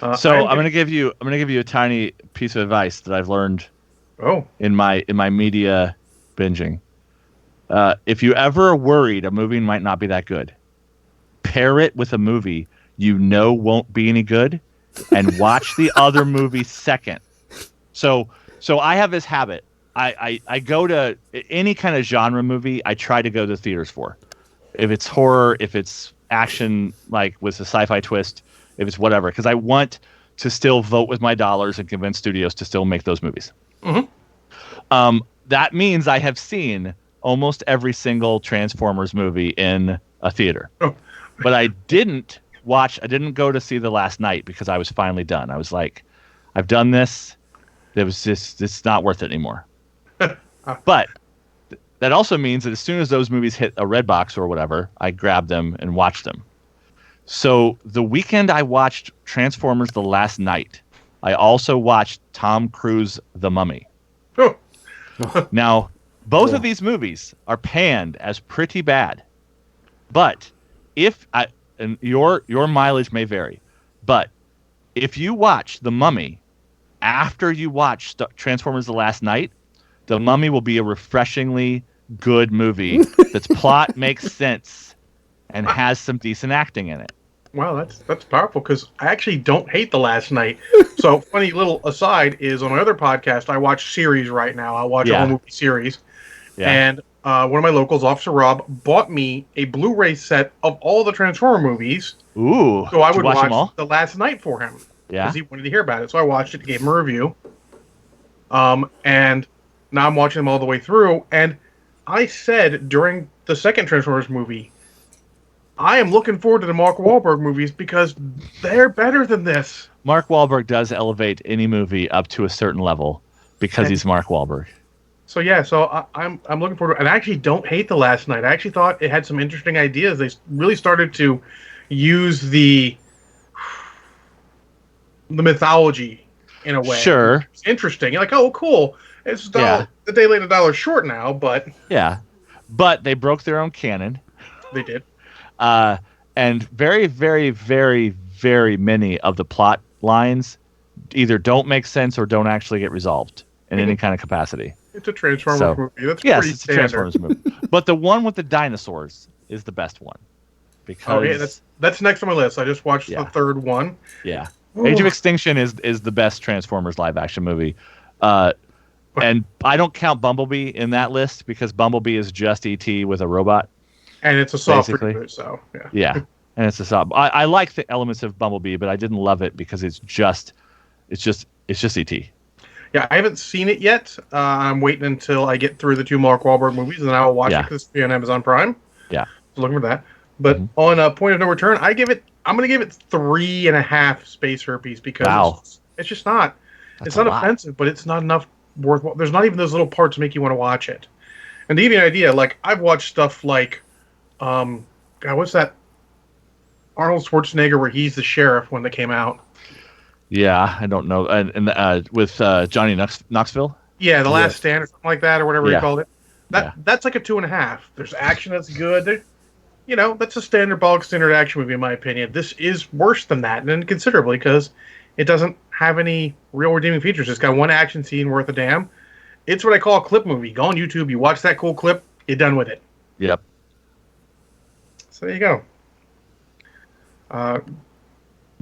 I'm going to give you a tiny piece of advice that I've learned in my media binging. If you ever are worried a movie might not be that good, pair it with a movie you know won't be any good, and watch the other movie second. So I have this habit. I go to any kind of genre movie, I try to go to theaters for. If it's horror, if it's action, like with a sci-fi twist, if it's whatever, because I want to still vote with my dollars and convince studios to still make those movies. Mm-hmm. That means I have seen almost every single Transformers movie in a theater. Oh. But I didn't go to see The Last Night because I was finally done. I was like, I've done this. It's not worth it anymore. But that also means that as soon as those movies hit a red box or whatever, I grab them and watch them. So the weekend I watched Transformers The Last Night, I also watched Tom Cruise The Mummy. Oh. Now, both of these movies are panned as pretty bad. But and your mileage may vary, but if you watch The Mummy after you watch Transformers The Last Night, The Mummy will be a refreshingly good movie that's plot makes sense and has some decent acting in it. Wow, that's powerful, because I actually don't hate The Last Night. So, funny little aside is on my other podcast, I watch series right now. I watch a whole movie series. Yeah. And one of my locals, Officer Rob, bought me a Blu-ray set of all the Transformer movies. Ooh. So I would watch The Last Night for him. Yeah. Because he wanted to hear about it. So I watched it, gave him a review. And now I'm watching them all the way through. And I said during the second Transformers movie, I am looking forward to the Mark Wahlberg movies because they're better than this. Mark Wahlberg does elevate any movie up to a certain level because he's Mark Wahlberg. So yeah, I'm looking forward to it. And I actually don't hate The Last Night. I actually thought it had some interesting ideas. They really started to use the mythology in a way. Sure. It's interesting. You're like, oh, cool. It's the day later $1 short now, but... Yeah. But they broke their own canon. They did. And very, very, very, very many of the plot lines either don't make sense or don't actually get resolved in any kind of capacity. It's a Transformers movie. That's yes, pretty it's standard. A Transformers movie. But the one with the dinosaurs is the best one. Because that's next on my list. I just watched the third one. Yeah. Ooh. Age of Extinction is the best Transformers live action movie. And I don't count Bumblebee in that list because Bumblebee is just E.T. with a robot. And it's a soft reboot, so yeah. Yeah, and it's a soft. I like the elements of Bumblebee, but I didn't love it because it's just E.T. Yeah, I haven't seen it yet. I'm waiting until I get through the 2 Mark Wahlberg movies, and then I will watch it because it's on Amazon Prime. Yeah. So looking for that. But on Point of No Return, I'm going to give it 3.5 space herpes because it's just not. It's not offensive, but it's not enough worthwhile. There's not even those little parts that make you want to watch it. And to give you an idea, like I've watched stuff like, God, what's that? Arnold Schwarzenegger where he's the sheriff when they came out. Yeah, I don't know. And with Johnny Knoxville? Yeah, The Last Stand or something like that, or whatever you called it. That's like a 2.5. There's action that's good. That's a standard action movie in my opinion. This is worse than that, and considerably, because it doesn't have any real redeeming features. It's got one action scene worth a damn. It's what I call a clip movie. Go on YouTube, you watch that cool clip, you're done with it. Yep. So there you go.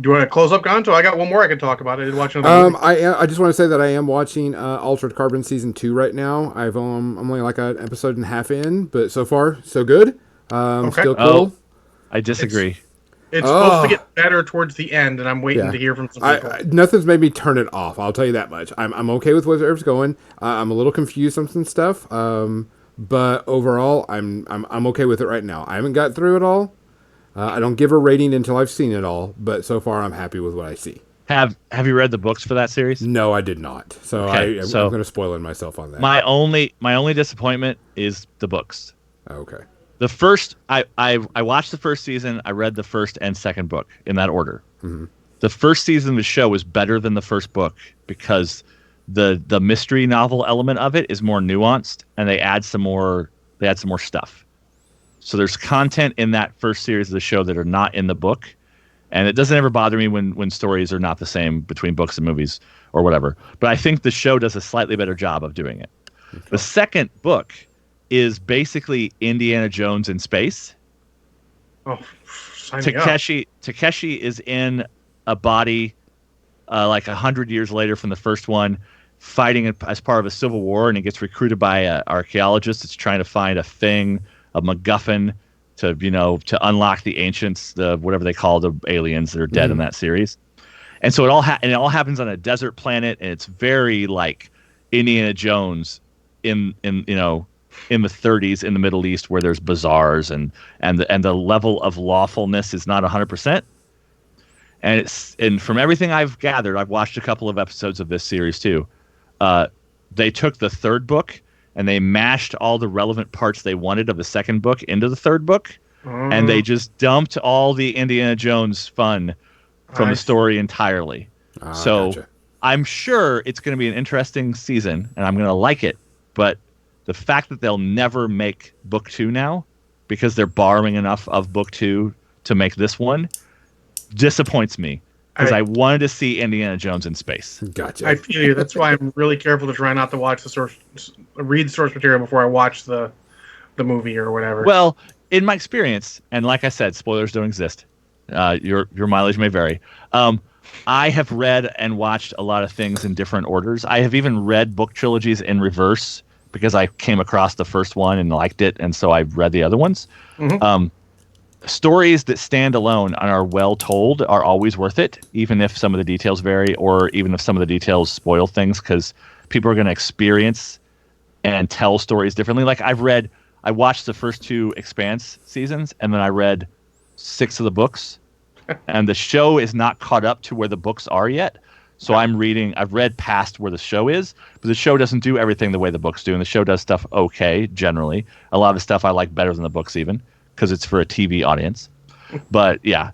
Do you want to close up, Gonzo? I got one more I can talk about. I did watch another movie. I just want to say that I am watching Altered Carbon Season 2 right now. I'm only like an episode and a half in, but so far, so good. Still cool. I disagree. It's supposed to get better towards the end, and I'm waiting to hear from some people. Nothing's made me turn it off. I'll tell you that much. I'm okay with where's going. I'm a little confused on some stuff, but overall, I'm okay with it right now. I haven't got through it all. I don't give a rating until I've seen it all, but so far I'm happy with what I see. Have you read the books for that series? No, I did not. So I'm going to spoil myself on that. My only disappointment is the books. Okay. The first, I watched the first season. I read the first and second book in that order. Mm-hmm. The first season of the show is better than the first book because the mystery novel element of it is more nuanced, and they add some more stuff. So there's content in that first series of the show that are not in the book, and it doesn't ever bother me when stories are not the same between books and movies or whatever. But I think the show does a slightly better job of doing it. Okay. The second book is basically Indiana Jones in space. Oh, sign me up. Takeshi is in a body like 100 years later from the first one, fighting as part of a civil war, and he gets recruited by an archaeologist that's trying to find a MacGuffin to unlock the ancients, the whatever they call the aliens that are dead in that series. And so it all happens on a desert planet, and it's very like Indiana Jones in the 30s in the Middle East, where there's bazaars and the level of lawfulness is not 100%. And from everything I've gathered, I've watched a couple of episodes of this series too. They took the third book and they mashed all the relevant parts they wanted of the second book into the third book, and they just dumped all the Indiana Jones fun from the story entirely. Gotcha. I'm sure it's going to be an interesting season, and I'm going to like it, but the fact that they'll never make book 2 now because they're borrowing enough of book 2 to make this one disappoints me, because I wanted to see Indiana Jones in space. Gotcha. I feel you. That's why I'm really careful to try not to read the source material before I watch the movie or whatever. Well, in my experience, and like I said, spoilers don't exist. Your mileage may vary. I have read and watched a lot of things in different orders. I have even read book trilogies in reverse because I came across the first one and liked it, and so I've read the other ones. Mm-hmm. Stories that stand alone and are well told are always worth it, even if some of the details vary, or even if some of the details spoil things, because people are going to experience and tell stories differently. Like I watched the first 2 Expanse seasons, and then I read 6 of the books, and the show is not caught up to where the books are yet. So I've read past where the show is, but the show doesn't do everything the way the books do, and the show does stuff okay, generally. A lot of the stuff I like better than the books even, because it's for a TV audience. But yeah,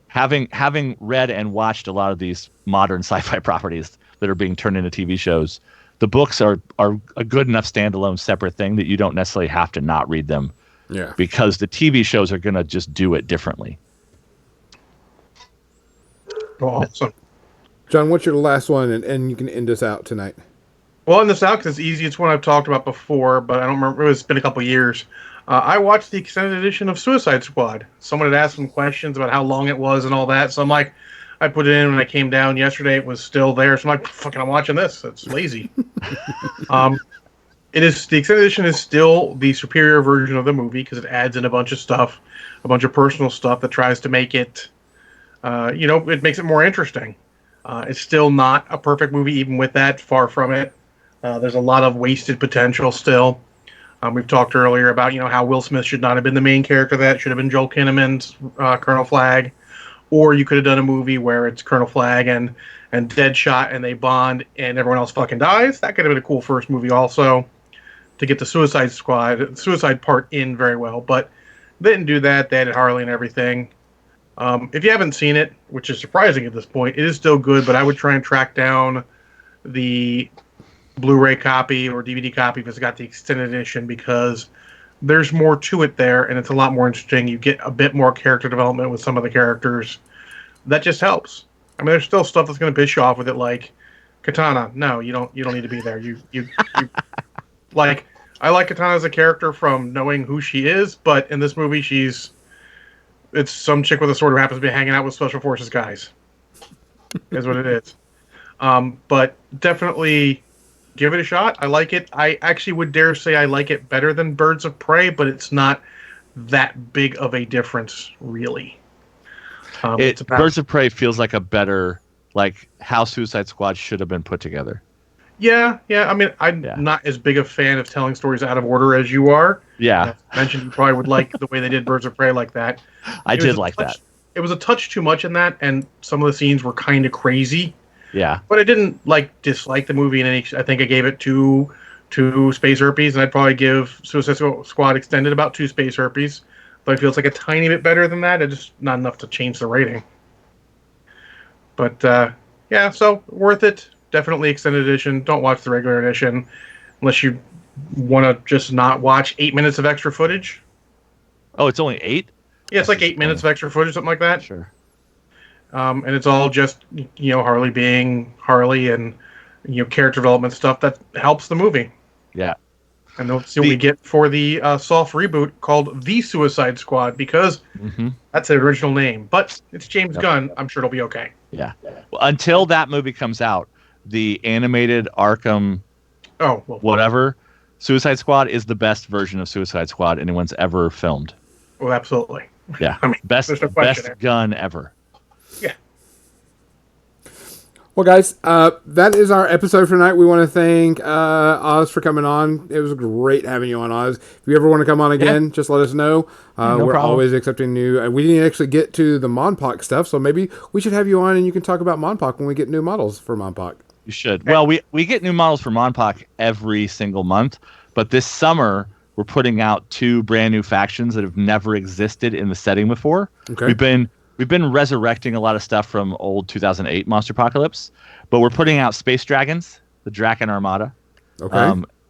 having read and watched a lot of these modern sci-fi properties that are being turned into TV shows, the books are a good enough standalone separate thing that you don't necessarily have to not read them. Yeah. Because the TV shows are going to just do it differently. Awesome. John, what's your last one, and you can end us out tonight? Well, in this out, because it's easy. It's one I've talked about before, but I don't remember. It's been a couple years. I watched the extended edition of Suicide Squad. Someone had asked some questions about how long it was and all that, so I'm like, I put it in when I came down yesterday. It was still there, so I'm like, fucking, I'm watching this. It's lazy. The extended edition is still the superior version of the movie because it adds in a bunch of stuff, a bunch of personal stuff that tries to make it, it makes it more interesting. It's still not a perfect movie, even with that. Far from it. There's a lot of wasted potential still. We've talked earlier about how Will Smith should not have been the main character. That should have been Joel Kinnaman's Colonel Flagg, or you could have done a movie where it's Colonel Flagg and Deadshot and they bond and everyone else fucking dies. That could have been a cool first movie also to get the suicide part in very well, but they didn't do that. They added Harley and everything. If you haven't seen it, which is surprising at this point, it is still good, but I would try and track down the Blu-ray copy or DVD copy if it's got the extended edition, because there's more to it there and it's a lot more interesting. You get a bit more character development with some of the characters. That just helps. I mean, there's still stuff that's going to piss you off with it, like Katana. No, you don't need to be there. You like, I like Katana as a character from knowing who she is, but in this movie it's some chick with a sword who happens to be hanging out with Special Forces guys. Is what it is. But definitely give it a shot. I like it. I actually would dare say I like it better than Birds of Prey, but it's not that big of a difference, really. Birds of Prey feels like a better, like how Suicide Squad should have been put together. Yeah. I mean, I'm not as big a fan of telling stories out of order as you are. Yeah. I mentioned you probably would like the way they did Birds of Prey like that. I did like that. It was a touch too much in that, and some of the scenes were kind of crazy. Yeah. But I didn't dislike the movie in any. I think I gave it two Space Herpes, and I'd probably give Suicide Squad Extended about 2 Space Herpes. But it feels like a tiny bit better than that. It's just not enough to change the rating. But so worth it. Definitely extended edition. Don't watch the regular edition unless you want to just not watch 8 minutes of extra footage. Oh, it's only 8? Yeah, it's like 8 minutes of extra footage, something like that. Sure. And it's all just Harley being Harley and character development stuff that helps the movie. Yeah. And that's what we get for the soft reboot called The Suicide Squad, because that's the original name. But it's James Gunn. I'm sure it'll be okay. Yeah. Well, until that movie comes out, the animated Arkham whatever Suicide Squad is the best version of Suicide Squad anyone's ever filmed. Well, absolutely. Yeah. I mean, best gun ever. Yeah. Well, guys, that is our episode for tonight. We want to thank Oz for coming on. It was great having you on, Oz. If you ever want to come on again, just let us know. No we're problem. always accepting new. We didn't actually get to the Monpok stuff, so maybe we should have you on and you can talk about Monpok when we get new models for Monpok. You should. Well, we get new models for Monpok every single month, but this summer we're putting out 2 brand new factions that have never existed in the setting before. Okay. We've been resurrecting a lot of stuff from old 2008 Monster Apocalypse, but we're putting out Space Dragons, the Draken Armada,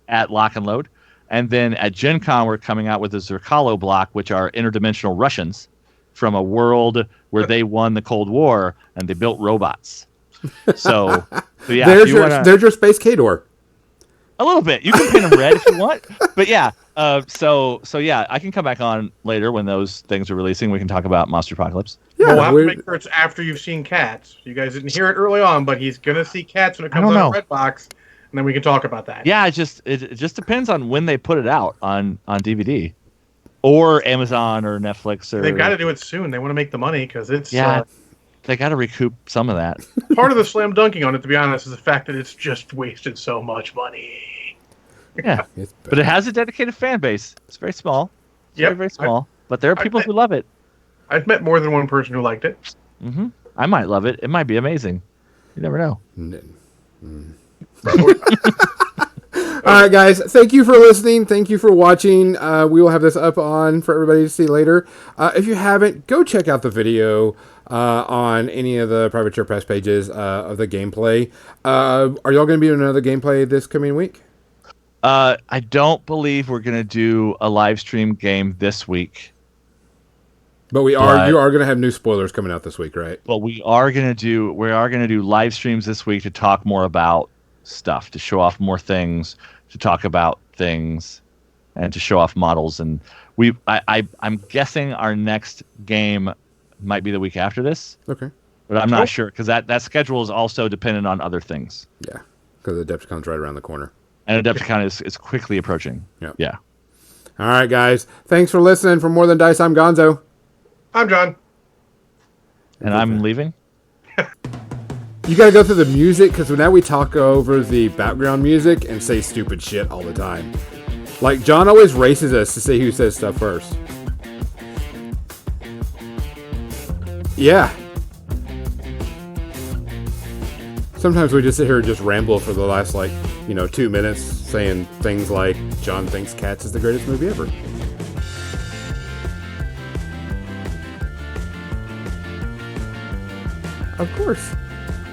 at Lock and Load. And then at Gen Con, we're coming out with the Zerkalo block, which are interdimensional Russians from a world where they won the Cold War and they built robots. So yeah. There's your Space Kador. A little bit. You can paint them red if you want. But yeah, so yeah, I can come back on later when those things are releasing. We can talk about Monster Apocalypse. Yeah, we'll have to make sure it's after you've seen Cats. You guys didn't hear it early on, but he's going to see Cats when it comes out of Redbox, and then we can talk about that. Yeah, it just depends on when they put it out on DVD. Or Amazon or Netflix. They've got to do it soon. They want to make the money because it's... Yeah, they got to recoup some of that. Part of the slam dunking on it, to be honest, is the fact that it's just wasted so much money. Yeah, but it has a dedicated fan base. It's very small. It's very small. But there are people who love it. I've met more than one person who liked it. Mm-hmm. I might love it. It might be amazing. You never know. All right, guys. Thank you for listening. Thank you for watching. We will have this up on for everybody to see later. If you haven't, go check out the video on any of the Private Chair Press pages of the gameplay. Are y'all going to be doing another gameplay this coming week? I don't believe we're going to do a live stream game this week. But you are going to have new spoilers coming out this week, right? Well, we are going to do live streams this week to talk more about stuff, to show off more things, to talk about things, and to show off models. And I'm guessing our next game might be the week after this. Okay. But I'm not sure because that schedule is also dependent on other things. Yeah, because Adepticon's right around the corner. And Adepticon is quickly approaching. Yeah. All right, guys. Thanks for listening. For More Than Dice, I'm Gonzo. I'm John. And I'm leaving. You gotta go through the music, because now we talk over the background music and say stupid shit all the time. Like, John always races us to see who says stuff first. Yeah. Sometimes we just sit here and just ramble for the last, 2 minutes, saying things like, John thinks Cats is the greatest movie ever. Of course.